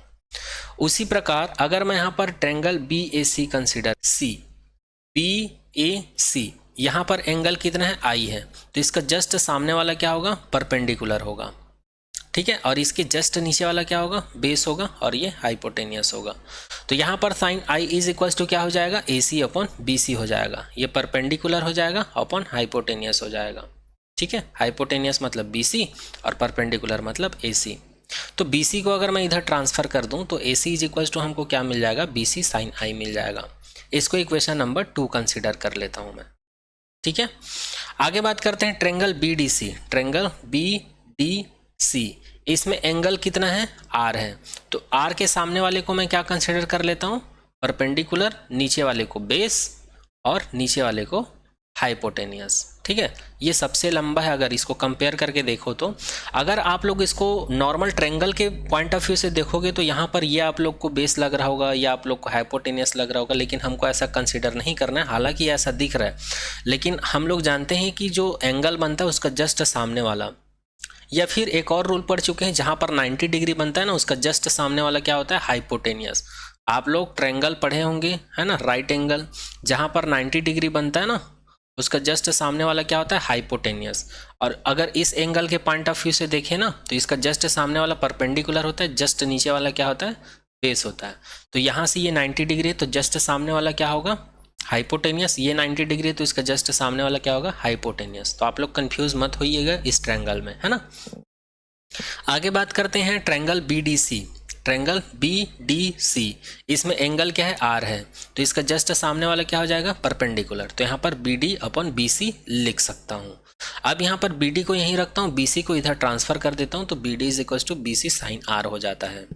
उसी प्रकार अगर मैं यहाँ पर ट्रायंगल BAC कंसिडर, BAC यहाँ पर एंगल कितना है, I है, तो इसका जस्ट सामने वाला क्या होगा, परपेंडिकुलर होगा। ठीक है, और इसके जस्ट नीचे वाला क्या होगा, बेस होगा, और ये हाइपोटेनियस होगा। तो यहाँ पर sine I is equal to क्या हो जाएगा, AC अपॉन BC हो जाएगा। ये परपेंडिकुलर हो जाएगा अपॉन हाइपोटेनियस हो जाएगा। ठीक है, हाइपोटेनियस मतलब BC और परपेंडिकुलर मतलब AC। तो BC को अगर मैं इधर ट्रांसफर कर दूं तो AC इज इक्वल टू हमको क्या मिल जाएगा, BC साइन I मिल जाएगा। इसको इक्वेशन नंबर 2 कंसिडर कर लेता हूं मैं। ठीक है, आगे बात करते हैं ट्रायंगल BDC। ट्रायंगल BDC इसमें एंगल कितना है, R है। तो R के सामने वाले को मैं क्या कंसिडर कर लेता हूँ, परपेंडिकुलर, नीचे वाले को बेस और नीचे वाले को हाइपोटेनियस। ठीक है, ये सबसे लंबा है। अगर इसको कंपेयर करके देखो तो अगर आप लोग इसको नॉर्मल ट्रायंगल के पॉइंट ऑफ व्यू से देखोगे तो यहाँ पर ये आप लोग को बेस लग रहा होगा या आप लोग को हाइपोटेनियस लग रहा होगा, लेकिन हमको ऐसा कंसिडर नहीं करना है। हालांकि ऐसा दिख रहा है, लेकिन हम लोग जानते हैं कि जो एंगल बनता है उसका जस्ट सामने वाला, या फिर एक और रूल पढ़ चुके हैं जहाँ पर 90 डिग्री बनता है ना, उसका जस्ट सामने वाला क्या होता है, हाइपोटेनियस। आप लोग ट्रायंगल पढ़े होंगे है ना, राइट एंगल, जहाँ पर 90 डिग्री बनता है ना, उसका जस्ट सामने वाला क्या होता है, हाइपोटेनियस। और अगर इस एंगल के पॉइंट ऑफ व्यू से देखें ना तो इसका जस्ट सामने वाला परपेंडिकुलर होता है, जस्ट नीचे वाला क्या होता है, बेस होता है। तो यहाँ से ये 90 डिग्री है तो जस्ट सामने वाला क्या होगा, हाइपोटेनियस। ये 90 डिग्री है तो इसका जस्ट सामने वाला क्या होगा, हाइपोटेनियस। तो आप लोग कंफ्यूज मत होइएगा इस ट्रायंगल में, है ना। आगे बात करते हैं ट्रायंगल BDC। ट्रायंगल BDC इसमें एंगल क्या है, R है, तो इसका जस्ट सामने वाला क्या हो जाएगा, परपेंडिकुलर। तो यहाँ पर BD अपॉन BC लिख सकता हूँ। अब यहाँ पर BD को यहीं रखता हूँ, BC को इधर ट्रांसफर कर देता हूँ, तो BD is equal to BC sine R हो जाता है।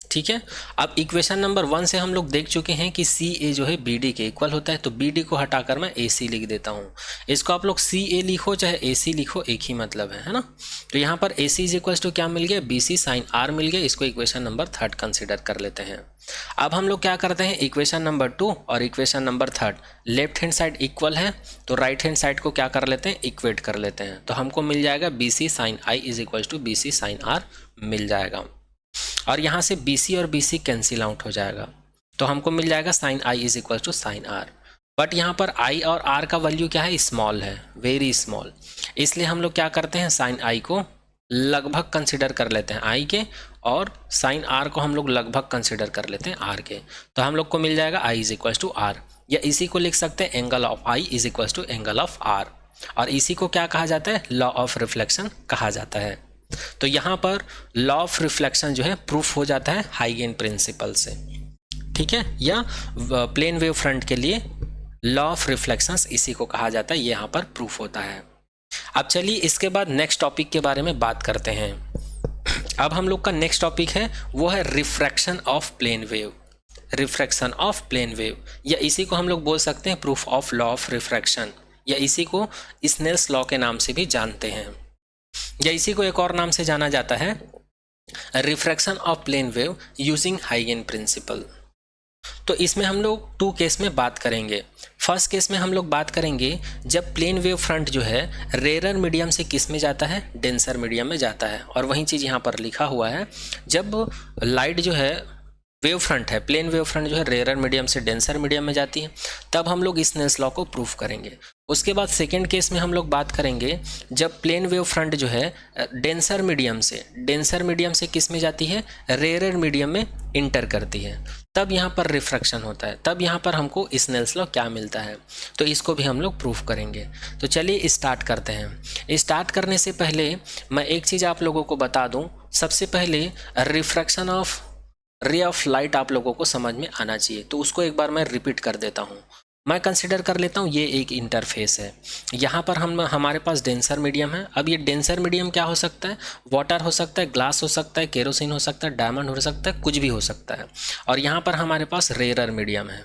ठीक है, अब इक्वेशन नंबर 1 से हम लोग देख चुके हैं कि CA जो है BD के इक्वल होता है, तो BD को हटाकर मैं AC लिख देता हूँ। इसको आप लोग CA लिखो चाहे AC लिखो, एक ही मतलब है ना। तो यहाँ पर AC इज इक्वल टू क्या मिल गया, BC साइन R मिल गया। इसको इक्वेशन नंबर 3 कंसिडर कर लेते हैं। अब हम लोग क्या करते हैं, इक्वेशन नंबर 2 और equation number 3 left hand side equal है तो राइट हैंड साइड को क्या कर लेते हैं, इक्वेट कर लेते हैं। तो हमको मिल जाएगा BC sine I is equal to BC sine R मिल जाएगा। और यहाँ से BC और BC कैंसिल आउट हो जाएगा, तो हमको मिल जाएगा sine I is equal to sine R। But यहाँ पर I और R का वैल्यू क्या है, स्मॉल है, वेरी स्मॉल। इसलिए हम लोग क्या करते हैं, साइन I को लगभग कंसिडर कर लेते हैं I के, और साइन R को हम लोग लगभग कंसिडर कर लेते हैं R के। तो हम लोग को मिल जाएगा I is equal to R, या इसी को लिख सकते हैं angle of I is equal to angle of R। और इसी को क्या कहा जाता है, लॉ ऑफ रिफ्लेक्शन कहा जाता है। तो यहाँ पर लॉ ऑफ रिफ्लेक्शन जो है प्रूफ हो जाता है हाइगेन प्रिंसिपल से। ठीक है, या प्लेन वेव फ्रंट के लिए लॉ ऑफ रिफ्लेक्शंस इसी को कहा जाता है, ये यहाँ पर प्रूफ होता है। अब चलिए इसके बाद नेक्स्ट टॉपिक के बारे में बात करते हैं। अब हम लोग का नेक्स्ट टॉपिक है वो है refraction of plane wave. Refraction of plane wave, या इसी को हम लोग बोल सकते हैं proof of law of refraction, या इसी को स्नेल्स लॉ के नाम से भी जानते हैं, या इसी को एक और नाम से जाना जाता है refraction of plane wave using हाइगेन प्रिंसिपल। तो इसमें हम लोग 2 केस में बात करेंगे। फर्स्ट केस में हम लोग बात करेंगे जब प्लेन वेव फ्रंट जो है रेयर मीडियम से किस में जाता है, डेंसर मीडियम में जाता है। और वही चीज़ यहाँ पर लिखा हुआ है, जब लाइट जो है वेव फ्रंट है, प्लेन वेव फ्रंट जो है रेयर मीडियम से डेंसर मीडियम में जाती है, तब हम लोग स्नेल्स लॉ को प्रूफ करेंगे। उसके बाद सेकेंड केस में हम लोग बात करेंगे जब प्लेन वेव फ्रंट जो है डेंसर मीडियम से किस में जाती है, रेयर मीडियम में इंटर करती है, तब यहाँ पर रिफ्रैक्शन होता है, तब यहाँ पर हमको स्नेल्स लॉ क्या मिलता है, तो इसको भी हम लोग प्रूफ करेंगे। तो चलिए स्टार्ट करते हैं। स्टार्ट करने से पहले मैं एक चीज़ आप लोगों को बता दूँ। सबसे पहले रिफ्रैक्शन ऑफ रे ऑफ लाइट आप लोगों को समझ में आना चाहिए, तो उसको एक बार मैं रिपीट कर देता हूँ। मैं कंसिडर कर लेता हूँ ये एक इंटरफेस है, यहाँ पर हमारे पास डेंसर मीडियम है। अब ये डेंसर मीडियम क्या हो सकता है, वाटर हो सकता है, ग्लास हो सकता है, केरोसिन हो सकता है, डायमंड हो सकता है, कुछ भी हो सकता है। और यहाँ पर हमारे पास रेयर मीडियम है,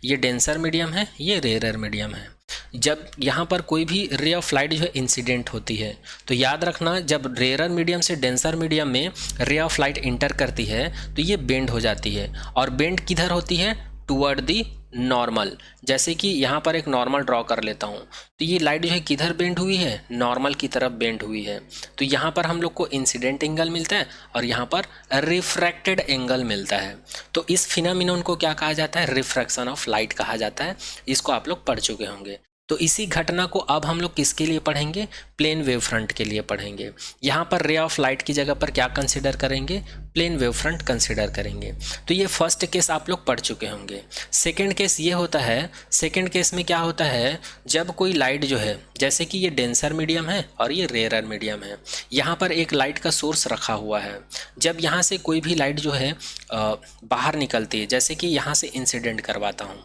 ये डेंसर मीडियम है, ये रेयर मीडियम है। जब यहाँ पर कोई भी रे ऑफ लाइट जो है इंसिडेंट होती है, तो याद रखना जब रेयर मीडियम से डेंसर मीडियम में रे ऑफ लाइट इंटर करती है तो ये बेंड हो जाती है। और बेंड किधर होती है, टुवर्ड दी नॉर्मल। जैसे कि यहाँ पर एक नॉर्मल ड्रॉ कर लेता हूँ, तो ये लाइट जो है किधर बेंड हुई है, नॉर्मल की तरफ बेंड हुई है। तो यहाँ पर हम लोग को इंसिडेंट एंगल मिलता है और यहाँ पर रिफ्रैक्टेड एंगल मिलता है। तो इस फिनोमिनन को क्या कहा जाता है, रिफ्रैक्शन ऑफ लाइट कहा जाता है। इसको आप लोग पढ़ चुके होंगे। तो इसी घटना को अब हम लोग किसके लिए पढ़ेंगे, प्लेन वेव फ्रंट के लिए पढ़ेंगे। यहाँ पर रे ऑफ लाइट की जगह पर क्या कंसिडर करेंगे, प्लेन वेव फ्रंट कंसिडर करेंगे। तो ये फर्स्ट केस आप लोग पढ़ चुके होंगे। सेकंड केस ये होता है, सेकंड केस में क्या होता है, जब कोई लाइट जो है, जैसे कि ये डेंसर मीडियम है और ये रेयर मीडियम है, यहाँ पर एक लाइट का सोर्स रखा हुआ है। जब यहाँ से कोई भी लाइट जो है बाहर निकलती है, जैसे कि यहाँ से इंसिडेंट करवाता हूँ,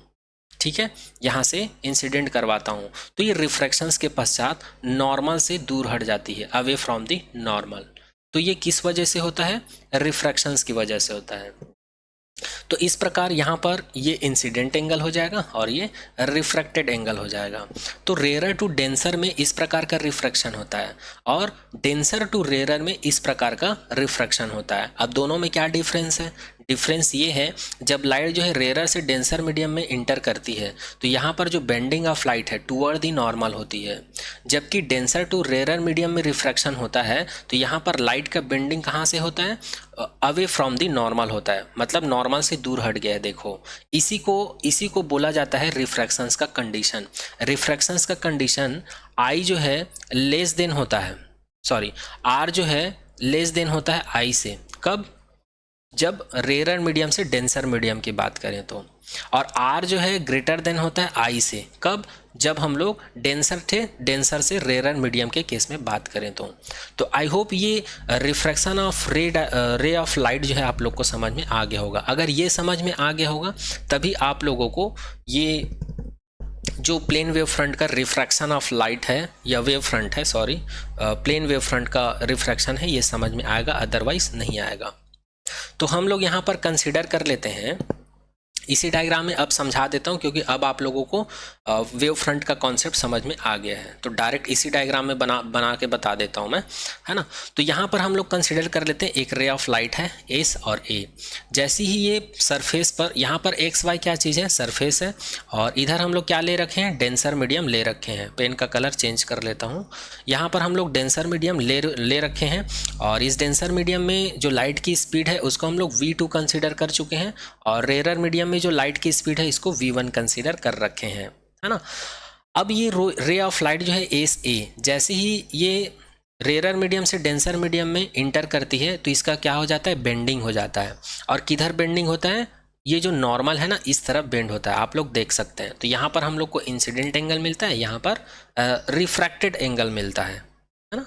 ठीक है, यहाँ से इंसिडेंट करवाता हूँ, तो ये रिफ्रैक्शंस के पश्चात नॉर्मल से दूर हट जाती है, अवे फ्रॉम दी नॉर्मल। तो ये किस वजह से होता है, रिफ्रैक्शंस की वजह से होता है। तो इस प्रकार यहाँ पर ये इंसिडेंट एंगल हो जाएगा और ये रिफ्रैक्टेड एंगल हो जाएगा। तो रेयर टू डेंसर में इस प्रकार का रिफ्रैक्शन होता है और डेंसर टू रेयर में इस प्रकार का रिफ्रैक्शन होता है। अब दोनों में क्या डिफरेंस है, डिफरेंस ये है, जब लाइट जो है रेयर से डेंसर मीडियम में इंटर करती है तो यहाँ पर जो बेंडिंग ऑफ लाइट है टूवर्ड दी नॉर्मल होती है, जबकि डेंसर टू रेयर मीडियम में रिफ्रैक्शन होता है तो यहाँ पर लाइट का बेंडिंग कहाँ से होता है, अवे फ्रॉम दी नॉर्मल होता है, मतलब नॉर्मल से दूर हट गया है। देखो इसी को बोला जाता है रिफ्रैक्शंस का कंडीशन। रिफ्रैक्शंस का कंडीशन आई जो है लेस देन होता है, सॉरी आर जो है लेस देन होता है आई से। कब, जब रेयर मीडियम से डेंसर मीडियम की बात करें तो। और आर जो है ग्रेटर देन होता है आई से। कब, जब हम लोग डेंसर से रेयर मीडियम के केस में बात करें तो आई होप ये रिफ्रैक्शन ऑफ रे ऑफ लाइट जो है आप लोग को समझ में आ गया होगा। अगर ये समझ में आ गया होगा तभी आप लोगों को ये जो प्लेन वेव फ्रंट का रिफ्रैक्शन ऑफ लाइट है या वेव फ्रंट है, सॉरी प्लेन वेव फ्रंट का रिफ्रैक्शन है, ये समझ में आएगा, अदरवाइज नहीं आएगा। तो हम लोग यहाँ पर कंसीडर कर लेते हैं, इसी डायग्राम में अब समझा देता हूँ क्योंकि अब आप लोगों को वेव फ्रंट का कॉन्सेप्ट समझ में आ गया है। तो डायरेक्ट इसी डायग्राम में बना के बता देता हूँ मैं, है ना। तो यहाँ पर हम लोग कंसीडर कर लेते हैं एक रे ऑफ लाइट है एस और ए। जैसे ही ये सरफेस पर, यहाँ पर एक्स वाई क्या चीज़ है, सरफेस है, और इधर हम लोग क्या ले रखे हैं, डेंसर मीडियम ले रखे हैं। पेन का कलर चेंज कर लेता हूँ। यहाँ पर हम लोग डेंसर मीडियम ले रखे हैं और इस डेंसर मीडियम में जो लाइट की स्पीड है उसको हम लोग V2 कंसिडर कर चुके हैं और रेयर मीडियम में जो लाइट की स्पीड है इसको V1 कंसीडर कर रखे हैं, है ना। अब ये रे ऑफ लाइट जो है एस ए, जैसे ही ये रेयर मीडियम से डेंसर मीडियम में इंटर करती है तो इसका क्या हो जाता है, बेंडिंग हो जाता है। और किधर बेंडिंग होता है, ये जो नॉर्मल है ना इस तरफ बेंड होता है, आप लोग देख सकते हैं। तो यहाँ पर हम लोग को इंसिडेंट एंगल मिलता है, यहाँ पर रिफ्रैक्टेड एंगल मिलता है ना।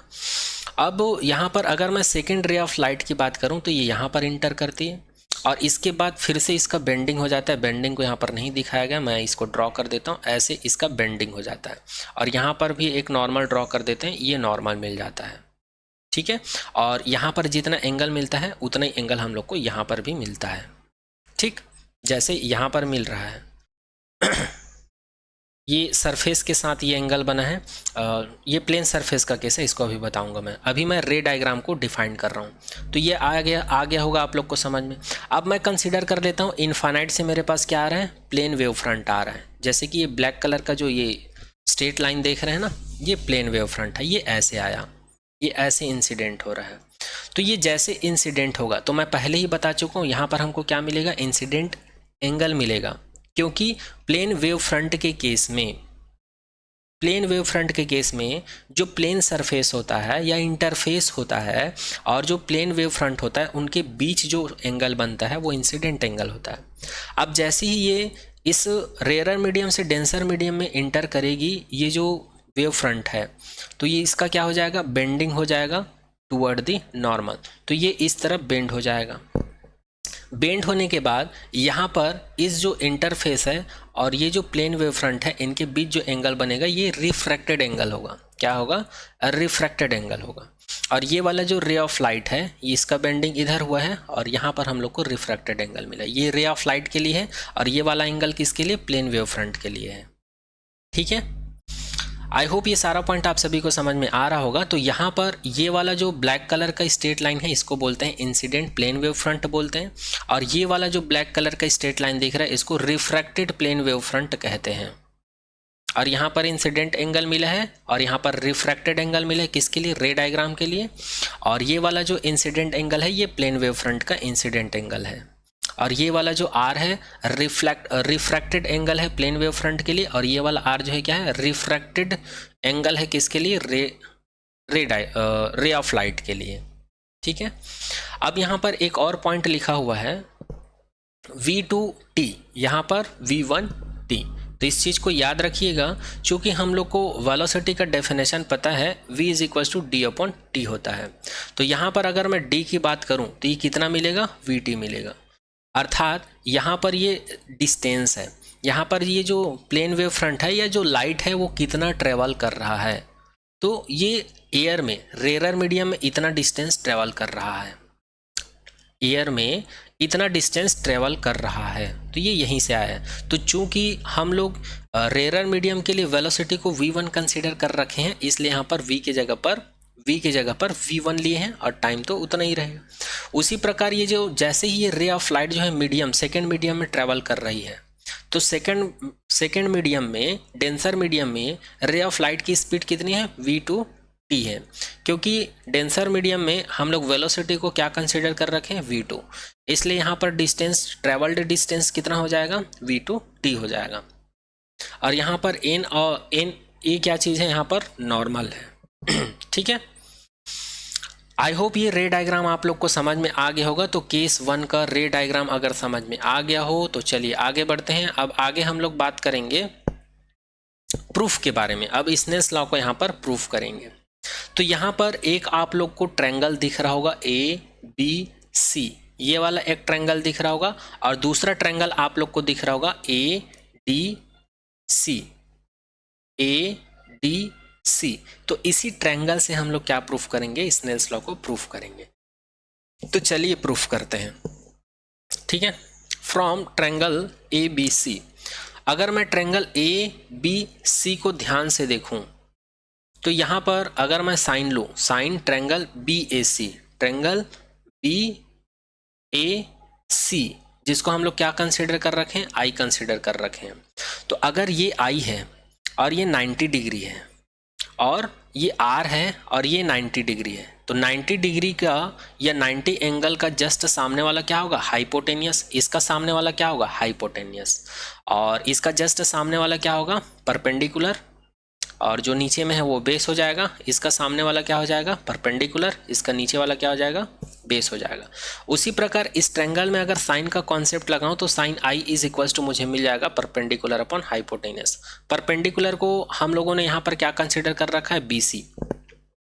अब यहाँ पर अगर मैं सेकेंड रे ऑफ लाइट की बात करूँ तो ये यहाँ पर इंटर करती है और इसके बाद फिर से इसका बेंडिंग हो जाता है। बेंडिंग को यहाँ पर नहीं दिखाया गया, मैं इसको ड्रॉ कर देता हूँ, ऐसे इसका बेंडिंग हो जाता है। और यहाँ पर भी एक नॉर्मल ड्रॉ कर देते हैं, ये नॉर्मल मिल जाता है, ठीक है। और यहाँ पर जितना एंगल मिलता है उतना ही एंगल हम लोग को यहाँ पर भी मिलता है, ठीक, जैसे यहाँ पर मिल रहा है। ये सरफेस के साथ ये एंगल बना है। ये प्लेन सरफेस का केस है, इसको अभी बताऊंगा मैं। अभी मैं रे डायग्राम को डिफाइन कर रहा हूँ, तो ये आ गया होगा आप लोग को समझ में। अब मैं कंसीडर कर लेता हूँ इनफाइनाइट से मेरे पास क्या आ रहा है, प्लेन वेव फ्रंट आ रहा है। जैसे कि ये ब्लैक कलर का जो ये स्ट्रेट लाइन देख रहे हैं ना, ये प्लेन वेव फ्रंट है, ये ऐसे आया, ये ऐसे इंसिडेंट हो रहा है। तो ये जैसे इंसिडेंट होगा, तो मैं पहले ही बता चुका हूँ, यहाँ पर हमको क्या मिलेगा, इंसिडेंट एंगल मिलेगा। क्योंकि प्लेन वेव फ्रंट के केस में जो प्लेन सरफेस होता है या इंटरफेस होता है और जो प्लेन वेव फ्रंट होता है, उनके बीच जो एंगल बनता है वो इंसिडेंट एंगल होता है। अब जैसे ही ये इस रेयर मीडियम से डेंसर मीडियम में इंटर करेगी ये जो वेव फ्रंट है, तो ये इसका क्या हो जाएगा, बेंडिंग हो जाएगा टूवर्ड द नॉर्मल। तो ये इस तरफ बेंड हो जाएगा। बेंड होने के बाद यहाँ पर इस जो इंटरफेस है और ये जो प्लेन वेव फ्रंट है, इनके बीच जो एंगल बनेगा ये रिफ्रैक्टेड एंगल होगा। क्या होगा, रिफ्रैक्टेड एंगल होगा। और ये वाला जो रे ऑफ लाइट है, ये इसका बेंडिंग इधर हुआ है और यहाँ पर हम लोग को रिफ्रैक्टेड एंगल मिला। ये रे ऑफ लाइट के लिए है और ये वाला एंगल किसके लिए, प्लेन वेव फ्रंट के लिए है। ठीक है, आई होप ये सारा पॉइंट आप सभी को समझ में आ रहा होगा। तो यहाँ पर ये वाला जो ब्लैक कलर का स्ट्रेट लाइन है, इसको बोलते हैं इंसिडेंट प्लेन वेव फ्रंट बोलते हैं। और ये वाला जो ब्लैक कलर का स्ट्रेट लाइन दिख रहा है, इसको रिफ्रैक्टेड प्लेन वेव फ्रंट कहते हैं। और यहाँ पर इंसिडेंट एंगल मिला है और यहाँ पर रिफ्रैक्टेड एंगल मिला है, किसके लिए, रे डायग्राम के लिए। और ये वाला जो इंसिडेंट एंगल है, ये प्लेन वेव फ्रंट का इंसिडेंट एंगल है। और ये वाला जो आर है, रिफ्रैक्टेड एंगल है प्लेन वेव फ्रंट के लिए। और ये वाला आर जो है क्या है, रिफ्रैक्टेड एंगल है किसके लिए, रे ऑफ लाइट के लिए। ठीक है, अब यहाँ पर एक और पॉइंट लिखा हुआ है V2T, यहाँ पर V1T। तो इस चीज़ को याद रखिएगा, चूँकि हम लोग को वेलोसिटी का डेफिनेशन पता है, V = D/T होता है। तो यहाँ पर अगर मैं D की बात करूँ तो ये कितना मिलेगा, VT मिलेगा। अर्थात यहाँ पर ये डिस्टेंस है, यहाँ पर ये जो प्लेन वेव फ्रंट है या जो लाइट है वो कितना ट्रेवल कर रहा है। तो ये एयर में, रेयर मीडियम में इतना डिस्टेंस ट्रेवल कर रहा है, एयर में इतना डिस्टेंस ट्रेवल कर रहा है, तो ये यहीं से आया है। तो चूंकि हम लोग रेयर मीडियम के लिए वेलोसिटी को V1 कंसीडर कर रखे हैं, इसलिए यहाँ पर V की जगह पर V1 लिए हैं और टाइम तो उतना ही रहेगा। उसी प्रकार ये जो जैसे ही ये रे ऑफ लाइट जो है मीडियम, सेकेंड मीडियम में ट्रेवल कर रही है, तो सेकेंड मीडियम में, डेंसर मीडियम में रे ऑफ लाइट की स्पीड कितनी है, V2T है। क्योंकि डेंसर मीडियम में हम लोग वेलोसिटी को क्या कंसीडर कर रखे हैं, V2, इसलिए यहाँ पर डिस्टेंस, ट्रेवल्ड डिस्टेंस कितना हो जाएगा, V2T हो जाएगा। और यहाँ पर n और n, ये क्या चीज़ है, यहाँ पर नॉर्मल है। ठीक है, आई होप ये रे डायग्राम आप लोग को समझ में आ गया होगा। तो केस 1 का रे डायग्राम अगर समझ में आ गया हो तो चलिए आगे बढ़ते हैं। अब आगे हम लोग बात करेंगे प्रूफ के बारे में। अब स्नेल्स लॉ को यहाँ पर प्रूफ करेंगे। तो यहाँ पर एक आप लोग को ट्रायंगल दिख रहा होगा ABC, ये वाला एक ट्रायंगल दिख रहा होगा और दूसरा ट्रायंगल आप लोग को दिख रहा होगा ADC। तो इसी ट्रायंगल से हम लोग क्या प्रूफ करेंगे, स्नेल्स लॉ को प्रूफ करेंगे। तो चलिए प्रूफ करते हैं। ठीक है, फ्रॉम ट्रायंगल ABC, अगर मैं ट्रायंगल ABC को ध्यान से देखूं तो यहाँ पर अगर मैं साइन लूँ, sine triangle BAC, triangle BAC जिसको हम लोग क्या कंसिडर कर रखे हैं, I कंसिडर कर रखे हैं। तो अगर ये I है और ये 90 डिग्री है और ये R है और ये 90 डिग्री है, तो 90 डिग्री का या 90 एंगल का जस्ट सामने वाला क्या होगा, हाइपोटेनियस। इसका सामने वाला क्या होगा, हाइपोटेनियस। और इसका जस्ट सामने वाला क्या होगा, परपेंडिकुलर। और जो नीचे में है वो बेस हो जाएगा। इसका सामने वाला क्या हो जाएगा, परपेंडिकुलर। इसका नीचे वाला क्या हो जाएगा, बेस हो जाएगा। उसी प्रकार इस ट्रायंगल में अगर साइन का कॉन्सेप्ट लगाऊं तो साइन I = मुझे मिल जाएगा परपेंडिकुलर अपॉन हाइपोटेनियस। परपेंडिकुलर को हम लोगों ने यहाँ पर क्या कंसिडर कर रखा है, BC।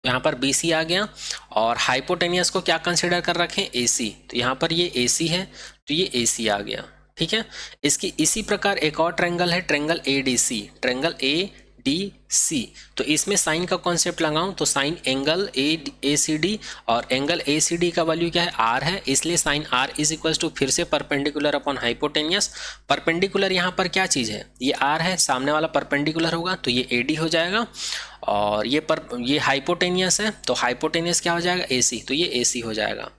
यहाँ पर BC आ गया। और हाइपोटेनियस को क्या कंसिडर कर रखे हैं, AC। तो यहाँ पर ये AC है तो ये AC आ गया। ठीक है, इसकी इसी प्रकार एक और ट्रायंगल है, triangle ADC। Triangle ADC C. तो इसमें साइन का कॉन्सेप्ट लगाऊं तो sine angle A C D, और एंगल ए सी डी का वैल्यू क्या है, आर है, इसलिए sine R is equals to फिर से परपेंडिकुलर अपॉन हाइपोटेनियस। परपेंडिकुलर यहाँ पर क्या चीज़ है, ये आर है, सामने वाला परपेंडिकुलर होगा तो ये ए डी हो जाएगा, और ये हाइपोटेनियस है तो हाइपोटेनियस क्या हो जाएगा, ए सी, तो ये ए सी हो जाएगा।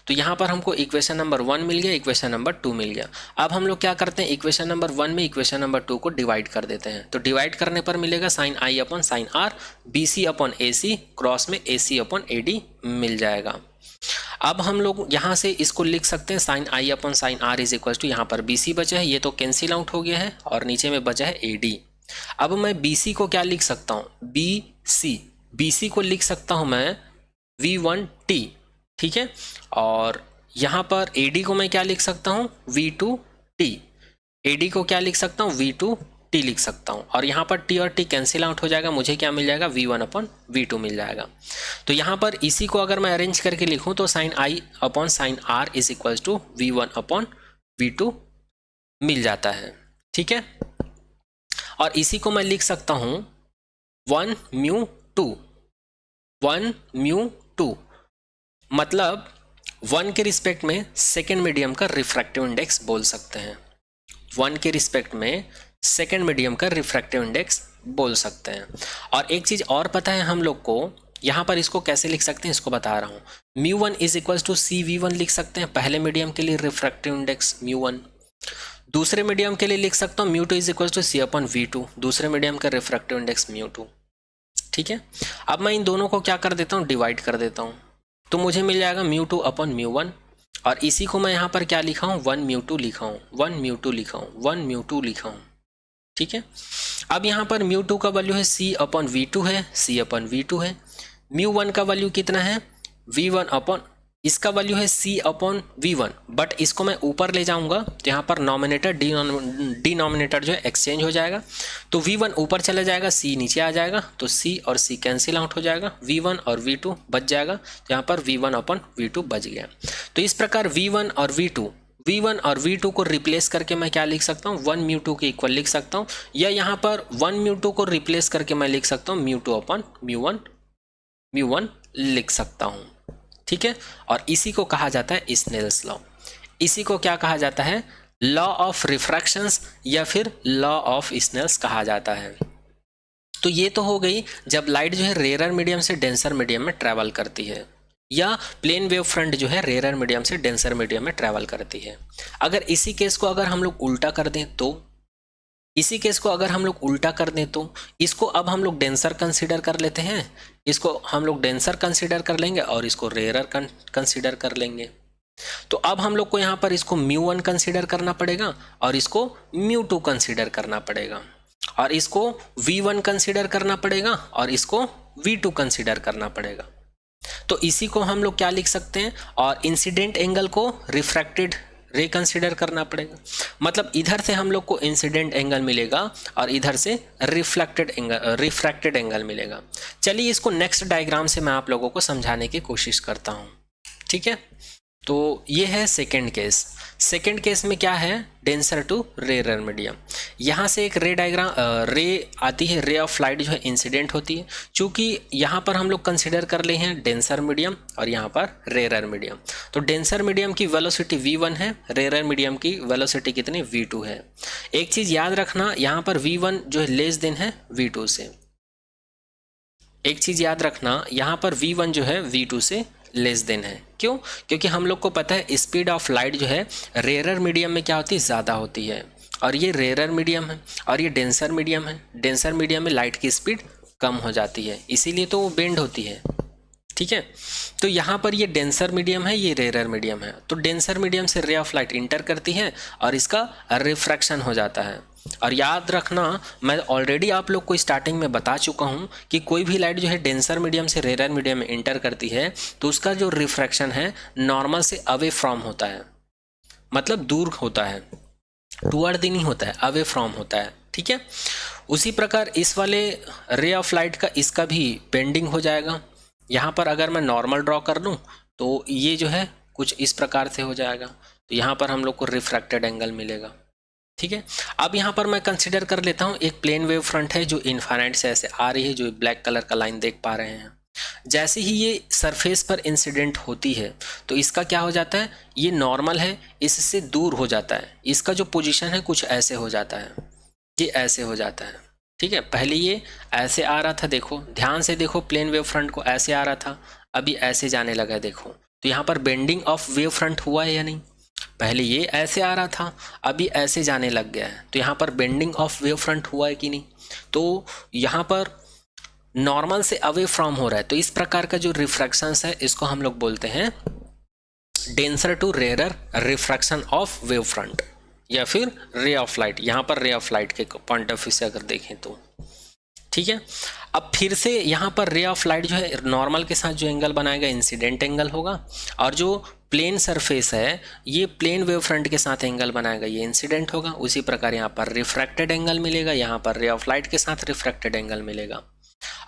तो यहाँ पर हमको इक्वेशन नंबर 1 मिल गया, इक्वेशन नंबर 2 मिल गया। अब हम लोग क्या करते हैं, इक्वेशन नंबर 1 में इक्वेशन नंबर 2 को डिवाइड कर देते हैं। तो डिवाइड करने पर मिलेगा sine I upon sine R, B C upon A C, cross में A C upon A D मिल जाएगा। अब हम लोग यहाँ से इसको लिख सकते हैं sine I upon sine R is equal to, यहाँ पर बी सी बचा है, ये तो कैंसिल आउट हो गया है, और नीचे में बचा है ए डी। अब मैं बी सी को क्या लिख सकता हूँ, बी सी को लिख सकता हूँ मैं V1T, ठीक है, और यहाँ पर AD को मैं क्या लिख सकता हूँ, V2T, AD को क्या लिख सकता हूँ, V2T लिख सकता हूँ, और यहाँ पर T और T कैंसिल आउट हो जाएगा, मुझे क्या मिल जाएगा, V1 अपॉन V2 मिल जाएगा। तो यहाँ पर इसी को अगर मैं अरेंज करके लिखूँ तो sine I upon sine R is equals to V1 upon V2 मिल जाता है, ठीक है। और इसी को मैं लिख सकता हूँ 1 म्यू 2, मतलब 1 के रिस्पेक्ट में सेकेंड मीडियम का रिफ्रैक्टिव इंडेक्स बोल सकते हैं, 1 के रिस्पेक्ट में सेकेंड मीडियम का रिफ्रैक्टिव इंडेक्स बोल सकते हैं। और एक चीज़ और पता है हम लोग को, यहाँ पर इसको कैसे लिख सकते हैं इसको बता रहा हूँ। μ1 इज इक्वल्स टू CV1 लिख सकते हैं, पहले मीडियम के लिए रिफ्रैक्टिव इंडेक्स μ1। दूसरे मीडियम के लिए लिख सकता हूँ μ2 is equals to C upon V2, दूसरे मीडियम का रिफ्रैक्टिव इंडेक्स μ2, ठीक है। अब मैं इन दोनों को क्या कर देता हूँ, डिवाइड कर देता हूँ, तो मुझे मिल जाएगा μ2 अपॉन μ1, और इसी को मैं यहाँ पर क्या लिखा हूँ, 1 μ2 लिखा हूँ, 1 μ2 लिखा हूँ, 1 μ2 लिखा हूँ, ठीक है। अब यहाँ पर μ2 का वैल्यू है C अपॉन V2 है, C अपॉन V2 है। μ1 का वैल्यू कितना है, V1 अपॉन, इसका वैल्यू है C अपॉन V1, बट इसको मैं ऊपर ले जाऊंगा तो यहाँ पर नॉमिनेटर डिनोमिनेटर जो है एक्सचेंज हो जाएगा, तो V1 ऊपर चला जाएगा, C नीचे आ जाएगा, तो C और C कैंसिल आउट हो जाएगा, V1 और V2 बच जाएगा, तो यहाँ पर V1 अपॉन V2 बच गया। तो इस प्रकार V1 और V2 को रिप्लेस करके मैं क्या लिख सकता हूँ, 1 μ2 के इक्वल लिख सकता हूँ, या यहाँ पर 1 μ2 को रिप्लेस करके मैं लिख सकता हूँ μ2 अपॉन μ1 लिख सकता हूँ, ठीक है। और इसी को कहा जाता है स्नेल्स लॉ, इसी को क्या कहा जाता है, लॉ ऑफ रिफ्रैक्शंस या फिर लॉ ऑफ स्नेल्स कहा जाता है। तो ये तो हो गई जब लाइट जो है रेयर मीडियम से डेंसर मीडियम में ट्रैवल करती है, या प्लेन वेव फ्रंट जो है रेयर मीडियम से डेंसर मीडियम में ट्रैवल करती है। अगर इसी केस को अगर हम लोग उल्टा कर दें तो इसको अब हम लोग डेंसर कंसीडर कर लेते हैं, इसको हम लोग डेंसर कंसीडर कर लेंगे और इसको रेयरर कंसीडर कर लेंगे। तो अब हम लोग को यहाँ पर इसको μ1 कंसीडर करना पड़ेगा, और इसको μ2 कंसीडर करना पड़ेगा, और इसको V1 कंसीडर करना पड़ेगा, और इसको V2 कंसीडर करना पड़ेगा। तो इसी को हम लोग क्या लिख सकते हैं, और इंसिडेंट एंगल को रिफ्रैक्टेड रे कंसीडर करना पड़ेगा, मतलब इधर से हम लोग को इंसिडेंट एंगल मिलेगा और इधर से रिफ्रैक्टेड एंगल मिलेगा। चलिए इसको नेक्स्ट डायग्राम से मैं आप लोगों को समझाने की कोशिश करता हूँ, ठीक है। तो ये है सेकेंड केस। सेकेंड केस में क्या है, डेंसर टू रेयर मीडियम, यहाँ से एक रे आती है, रे ऑफ लाइट जो है इंसिडेंट होती है। चूँकि यहाँ पर हम लोग कंसिडर कर ले हैं डेंसर मीडियम और यहाँ पर रेयर मीडियम, तो डेंसर मीडियम की वेलोसिटी V1 है, रेयर मीडियम की वेलोसिटी कितनी V2 है। एक चीज़ याद रखना, यहाँ पर V1 जो है लेस देन है V2 से, एक चीज़ याद रखना, यहाँ पर V1 जो है V2 से लेस देन है। क्यों? क्योंकि हम लोग को पता है स्पीड ऑफ लाइट जो है रेयर मीडियम में क्या होती है, ज़्यादा होती है, और ये रेयर मीडियम है और ये डेंसर मीडियम है। डेंसर मीडियम में लाइट की स्पीड कम हो जाती है, इसीलिए तो वो बेंड होती है, ठीक है। तो यहाँ पर ये डेंसर मीडियम है, ये रेयर मीडियम है, तो डेंसर मीडियम से रे ऑफ लाइट इंटर करती है और इसका रिफ्रैक्शन हो जाता है। और याद रखना, मैं ऑलरेडी आप लोग को स्टार्टिंग में बता चुका हूँ कि कोई भी लाइट जो है डेंसर मीडियम से रेयर मीडियम में इंटर करती है तो उसका जो रिफ्रैक्शन है नॉर्मल से अवे फ्रॉम होता है, मतलब दूर होता है, टुवर्ड द नहीं होता है, अवे फ्रॉम होता है, ठीक है। उसी प्रकार इस वाले रे ऑफ लाइट का इसका भी बेंडिंग हो जाएगा। यहाँ पर अगर मैं नॉर्मल ड्रॉ कर लूँ तो ये जो है कुछ इस प्रकार से हो जाएगा, तो यहाँ पर हम लोग को रिफ्रैक्टेड एंगल मिलेगा, ठीक है। अब यहाँ पर मैं कंसिडर कर लेता हूँ एक प्लेन वेव फ्रंट है जो इन्फाइनाइट से ऐसे आ रही है, जो ब्लैक कलर का लाइन देख पा रहे हैं। जैसे ही ये सरफेस पर इंसिडेंट होती है तो इसका क्या हो जाता है, ये नॉर्मल है, इससे दूर हो जाता है, इसका जो पोजीशन है कुछ ऐसे हो जाता है, ये ऐसे हो जाता है। ठीक है, पहले ये ऐसे आ रहा था, देखो ध्यान से देखो, प्लेन वेव फ्रंट को ऐसे आ रहा था, अभी ऐसे जाने लगा है, देखो। तो यहाँ पर बेंडिंग ऑफ वेव फ्रंट हुआ है या नहीं? पहले ये ऐसे आ रहा था, अभी ऐसे जाने लग गया है, तो यहाँ पर बेंडिंग ऑफ वेव फ्रंट हुआ है कि नहीं? तो यहाँ पर नॉर्मल से अवे फ्रॉम हो रहा है, तो इस प्रकार का जो रिफ्रैक्शंस है इसको हम लोग बोलते हैं denser to rarer refraction of wave front, या फिर रे ऑफ लाइट। यहाँ पर रे ऑफ लाइट के पॉइंट ऑफ व्यू से अगर देखें तो ठीक है। अब फिर से यहाँ पर रे ऑफ लाइट जो है नॉर्मल के साथ जो एंगल बनाएगा इंसिडेंट एंगल होगा, और जो प्लेन सरफेस है ये प्लेन वेव फ्रंट के साथ एंगल बनाएगा, ये इंसिडेंट होगा। उसी प्रकार यहाँ पर रिफ्रैक्टेड एंगल मिलेगा, यहाँ पर रे ऑफ लाइट के साथ रिफ्रैक्टेड एंगल मिलेगा।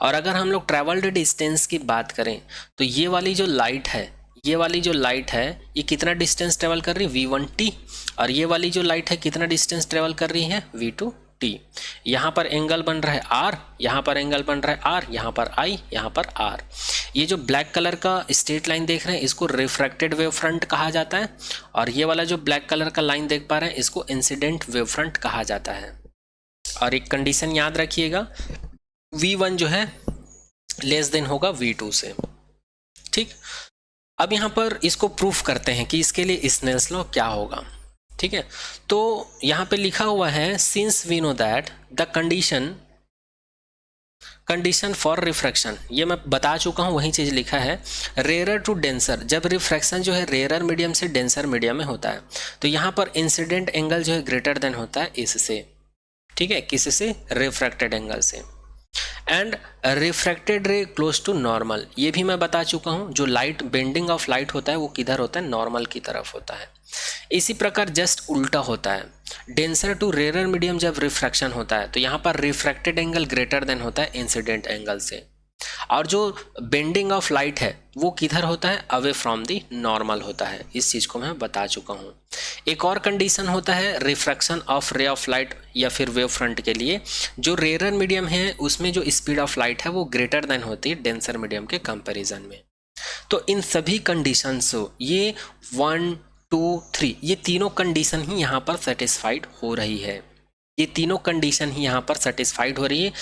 और अगर हम लोग ट्रेवल्ड डिस्टेंस की बात करें तो ये वाली जो लाइट है, ये वाली जो लाइट है ये कितना डिस्टेंस ट्रेवल कर रही है, v1t, और ये वाली जो लाइट है कितना डिस्टेंस ट्रेवल कर रही है, v2t। यहाँ पर एंगल बन रहा है r, यहाँ पर एंगल बन रहा है r, यहाँ पर I, यहाँ पर r। ये जो ब्लैक कलर का स्ट्रेट लाइन देख रहे हैं इसको रिफ्रैक्टेड वेव फ्रंट कहा जाता है, और ये वाला जो ब्लैक कलर का लाइन देख पा रहे हैं इसको इंसिडेंट वेव फ्रंट कहा जाता है। और एक कंडीशन याद रखिएगा, v1 जो है लेस देन होगा v2 से। ठीक, अब यहाँ पर इसको प्रूफ करते हैं कि इसके लिए स्नेल्स लॉ क्या होगा। ठीक है, तो यहाँ पे लिखा हुआ है since we know that the condition for refraction, ये मैं बता चुका हूँ, वही चीज़ लिखा है रेयर टू डेंसर। जब रिफ्रैक्शन जो है रेयर मीडियम से डेंसर मीडियम में होता है तो यहाँ पर इंसिडेंट एंगल जो है ग्रेटर देन होता है इससे। ठीक है, किससे, रिफ्रैक्टेड एंगल से। And refracted ray close to normal, ये भी मैं बता चुका हूँ, जो लाइट बेंडिंग ऑफ लाइट होता है वो किधर होता है, नॉर्मल की तरफ होता है। इसी प्रकार जस्ट उल्टा होता है, डेंसर टू रेयर मीडियम जब रिफ्रैक्शन होता है तो यहाँ पर रिफ्रैक्टेड एंगल ग्रेटर देन होता है इंसिडेंट एंगल से, और जो बेंडिंग ऑफ लाइट है वो किधर होता है, अवे फ्रॉम दी नॉर्मल होता है। इस चीज़ को मैं बता चुका हूँ। एक और कंडीशन होता है रिफ्रैक्शन ऑफ रे ऑफ लाइट या फिर वेव फ्रंट के लिए, जो रेयर मीडियम है उसमें जो स्पीड ऑफ लाइट है वो ग्रेटर देन होती है डेंसर मीडियम के कंपैरिजन में। तो इन सभी कंडीशंस ये 1, 2, 3 ये तीनों कंडीशन ही यहाँ पर सेटिस्फाइड हो रही है, ये तीनों कंडीशन ही यहाँ पर सेटिस्फाइड हो रही है।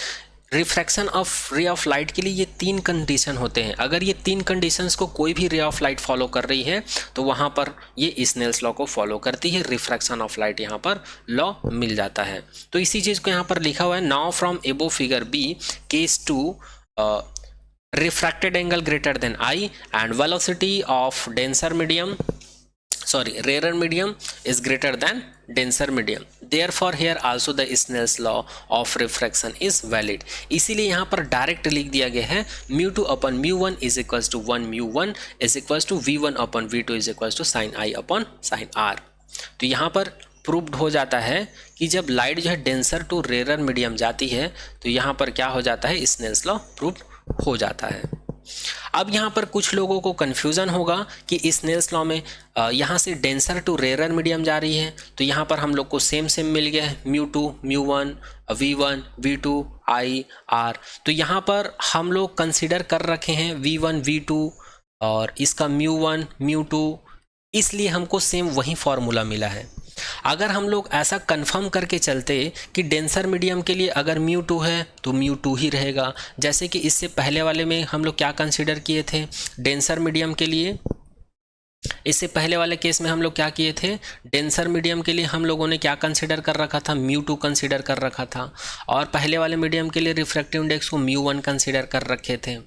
रिफ्रैक्शन ऑफ रे ऑफ लाइट के लिए ये 3 कंडीशन होते हैं, अगर ये 3 कंडीशंस को कोई भी रे ऑफ लाइट फॉलो कर रही है तो वहाँ पर ये स्नेल्स लॉ को फॉलो करती है, रिफ्रैक्शन ऑफ लाइट यहाँ पर लॉ मिल जाता है। तो इसी चीज़ को यहाँ पर लिखा हुआ है, now from above figure B case 2 refracted angle greater than I and velocity of rarer medium is greater than denser medium. Therefore here also the Snell's law of refraction is valid. इसीलिए यहाँ पर direct लिख दिया गया है μ2 upon μ1 is equals to 1 μ1 is equals to v1 upon v2 is equals to sin I upon sin r। तो यहाँ पर प्रूव्ड हो जाता है कि जब लाइट जो है डेंसर टू रेयर मीडियम जाती है तो यहाँ पर क्या हो जाता है, स्नेल्स लॉ प्रूव्ड हो जाता है। अब यहाँ पर कुछ लोगों को कन्फ्यूज़न होगा कि स्नेल्स लॉ में यहाँ से डेंसर टू रेयर मीडियम जा रही है तो यहाँ पर हम लोग को सेम मिल गया है μ2 μ1 v1 v2 I r। तो यहाँ पर हम लोग कंसिडर कर रखे हैं v1 v2 और इसका μ1 μ2, इसलिए हमको सेम वही फॉर्मूला मिला है। अगर हम लोग ऐसा कंफर्म करके चलते कि डेंसर मीडियम के लिए अगर μ2 है तो μ2 ही रहेगा, जैसे कि इससे पहले वाले में हम लोग क्या कंसीडर किए थे डेंसर मीडियम के लिए, इससे पहले वाले केस में हम लोग क्या किए थे, डेंसर मीडियम के लिए हम लोगों ने क्या कंसीडर कर रखा था, μ2 कंसीडर कर रखा था, और पहले वाले मीडियम के लिए रिफ्रैक्टिव इंडेक्स को μ1 कंसीडर कर रखे थे।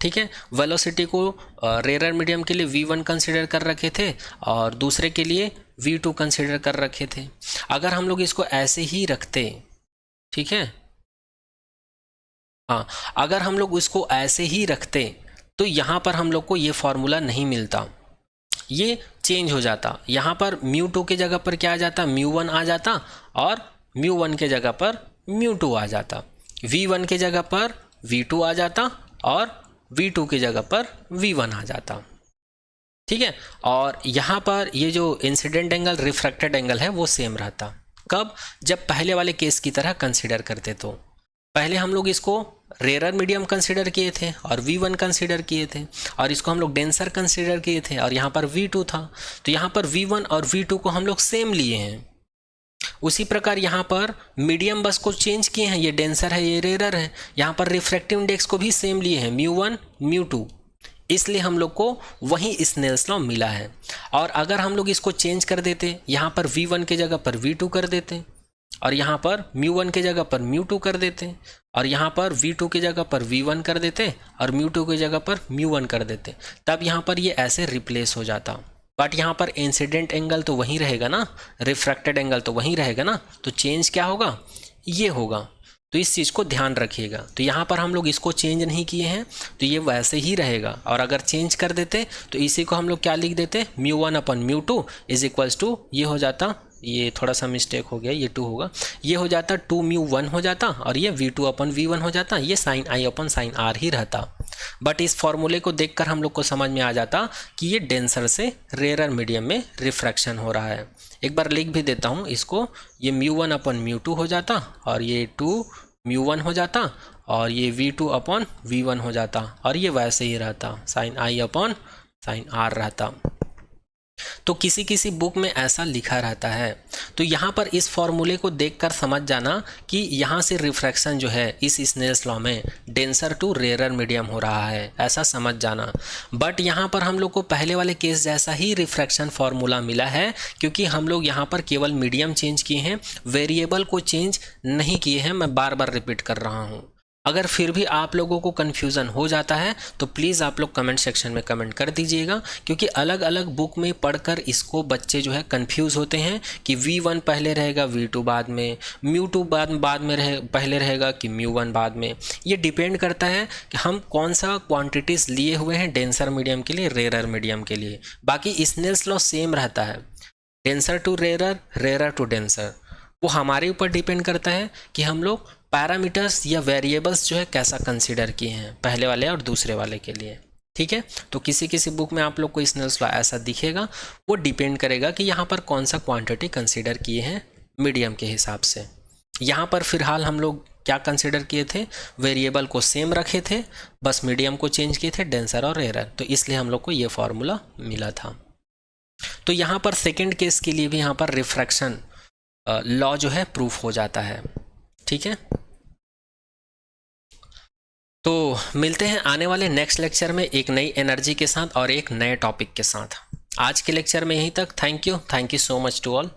ठीक है, वेलोसिटी को रेयर मीडियम के लिए v1 कंसीडर कर रखे थे और दूसरे के लिए v2 कंसीडर कर रखे थे। अगर हम लोग इसको ऐसे ही रखते, ठीक है, हाँ, अगर हम लोग इसको ऐसे ही रखते तो यहाँ पर हम लोग को ये फॉर्मूला नहीं मिलता, ये चेंज हो जाता। यहाँ पर μ2 के जगह पर क्या आ जाता, μ1 आ जाता, और μ1 के जगह पर μ2 आ जाता, v1 के जगह पर v2 आ जाता और v2 की जगह पर v1 आ जाता। ठीक है, और यहाँ पर ये जो इंसिडेंट एंगल रिफ्रैक्टेड एंगल है वो सेम रहता। कब? जब पहले वाले केस की तरह कंसिडर करते तो पहले हम लोग इसको रेयर मीडियम कंसिडर किए थे और V1 कंसिडर किए थे, और इसको हम लोग डेंसर कंसिडर किए थे और यहाँ पर V2 था। तो यहाँ पर V1 और V2 को हम लोग सेम लिए हैं। उसी प्रकार यहाँ पर मीडियम बस को चेंज किए हैं, ये डेंसर है ये रेयर है। यहाँ पर रिफ्रैक्टिव इंडेक्स को भी सेम लिए हैं, μ1 μ2, इसलिए हम लोग को वही स्नेल्स लॉ मिला है। और अगर हम लोग इसको चेंज कर देते, यहाँ पर V1 के जगह पर V2 कर देते, और यहाँ पर μ1 के जगह पर μ2 कर देते, और यहाँ पर V2 की जगह पर V1 कर देते, और μ2 की जगह पर μ1 कर देते, तब यहाँ पर ये ऐसे रिप्लेस हो जाता। बट यहाँ पर इंसिडेंट एंगल तो वहीं रहेगा ना, रिफ्रैक्टेड एंगल तो वहीं रहेगा ना, तो चेंज क्या होगा? ये होगा। तो इस चीज़ को ध्यान रखिएगा। तो यहाँ पर हम लोग इसको चेंज नहीं किए हैं, तो ये वैसे ही रहेगा। और अगर चेंज कर देते तो इसी को हम लोग क्या लिख देते? μ1 अपन μ2 इज इक्वल्स टू, ये हो जाता, ये थोड़ा सा मिस्टेक हो गया, ये 2 होगा, ये हो जाता 2μ1 हो जाता, और ये V2 अपन V1 हो जाता, ये sin I upon sin R ही रहता। बट इस फॉर्मूले को देखकर हम लोग को समझ में आ जाता कि ये डेंसर से रेयर मीडियम में रिफ्रैक्शन हो रहा है। एक बार लिख भी देता हूँ इसको, ये μ1 अपन μ2 हो जाता, और ये 2μ1 हो जाता, और ये V2 अपन V1 हो जाता, और ये वैसे ही रहता, sin I upon sin R रहता। तो किसी किसी बुक में ऐसा लिखा रहता है। तो यहाँ पर इस फॉर्मूले को देखकर समझ जाना कि यहाँ से रिफ्रैक्शन जो है इस स्नेल्स लॉ में डेंसर टू रेयर मीडियम हो रहा है, ऐसा समझ जाना। बट यहाँ पर हम लोग को पहले वाले केस जैसा ही रिफ्रैक्शन फॉर्मूला मिला है, क्योंकि हम लोग यहाँ पर केवल मीडियम चेंज किए हैं, वेरिएबल को चेंज नहीं किए हैं। मैं बार बार रिपीट कर रहा हूँ। अगर फिर भी आप लोगों को कन्फ्यूज़न हो जाता है तो प्लीज़ आप लोग कमेंट सेक्शन में कमेंट कर दीजिएगा, क्योंकि अलग अलग बुक में पढ़कर इसको बच्चे जो है कन्फ्यूज़ होते हैं कि V1 पहले रहेगा V2 बाद में, μ2 बाद में पहले रहेगा कि μ1 बाद में। ये डिपेंड करता है कि हम कौन सा क्वांटिटीज़ लिए हुए हैं डेंसर मीडियम के लिए, रेयर मीडियम के लिए। बाकी स्नेल्स लॉ सेम रहता है, denser to rare, rare to denser. वो हमारे ऊपर डिपेंड करता है कि हम लोग पैरामीटर्स या वेरिएबल्स जो है कैसा कंसीडर किए हैं पहले वाले और दूसरे वाले के लिए। ठीक है, तो किसी किसी बुक में आप लोग को स्नेल्स लॉ ऐसा दिखेगा, वो डिपेंड करेगा कि यहाँ पर कौन सा क्वांटिटी कंसीडर किए हैं मीडियम के हिसाब से। यहाँ पर फिलहाल हम लोग क्या कंसीडर किए थे? वेरिएबल को सेम रखे थे, बस मीडियम को चेंज किए थे, डेंसर और रेयर, तो इसलिए हम लोग को ये फॉर्मूला मिला था। तो यहाँ पर सेकेंड केस के लिए भी यहाँ पर रिफ्रैक्शन लॉ जो है प्रूफ हो जाता है। ठीक है, तो मिलते हैं आने वाले नेक्स्ट लेक्चर में एक नई एनर्जी के साथ और एक नए टॉपिक के साथ। आज के लेक्चर में यहीं तक। Thank you so much to all.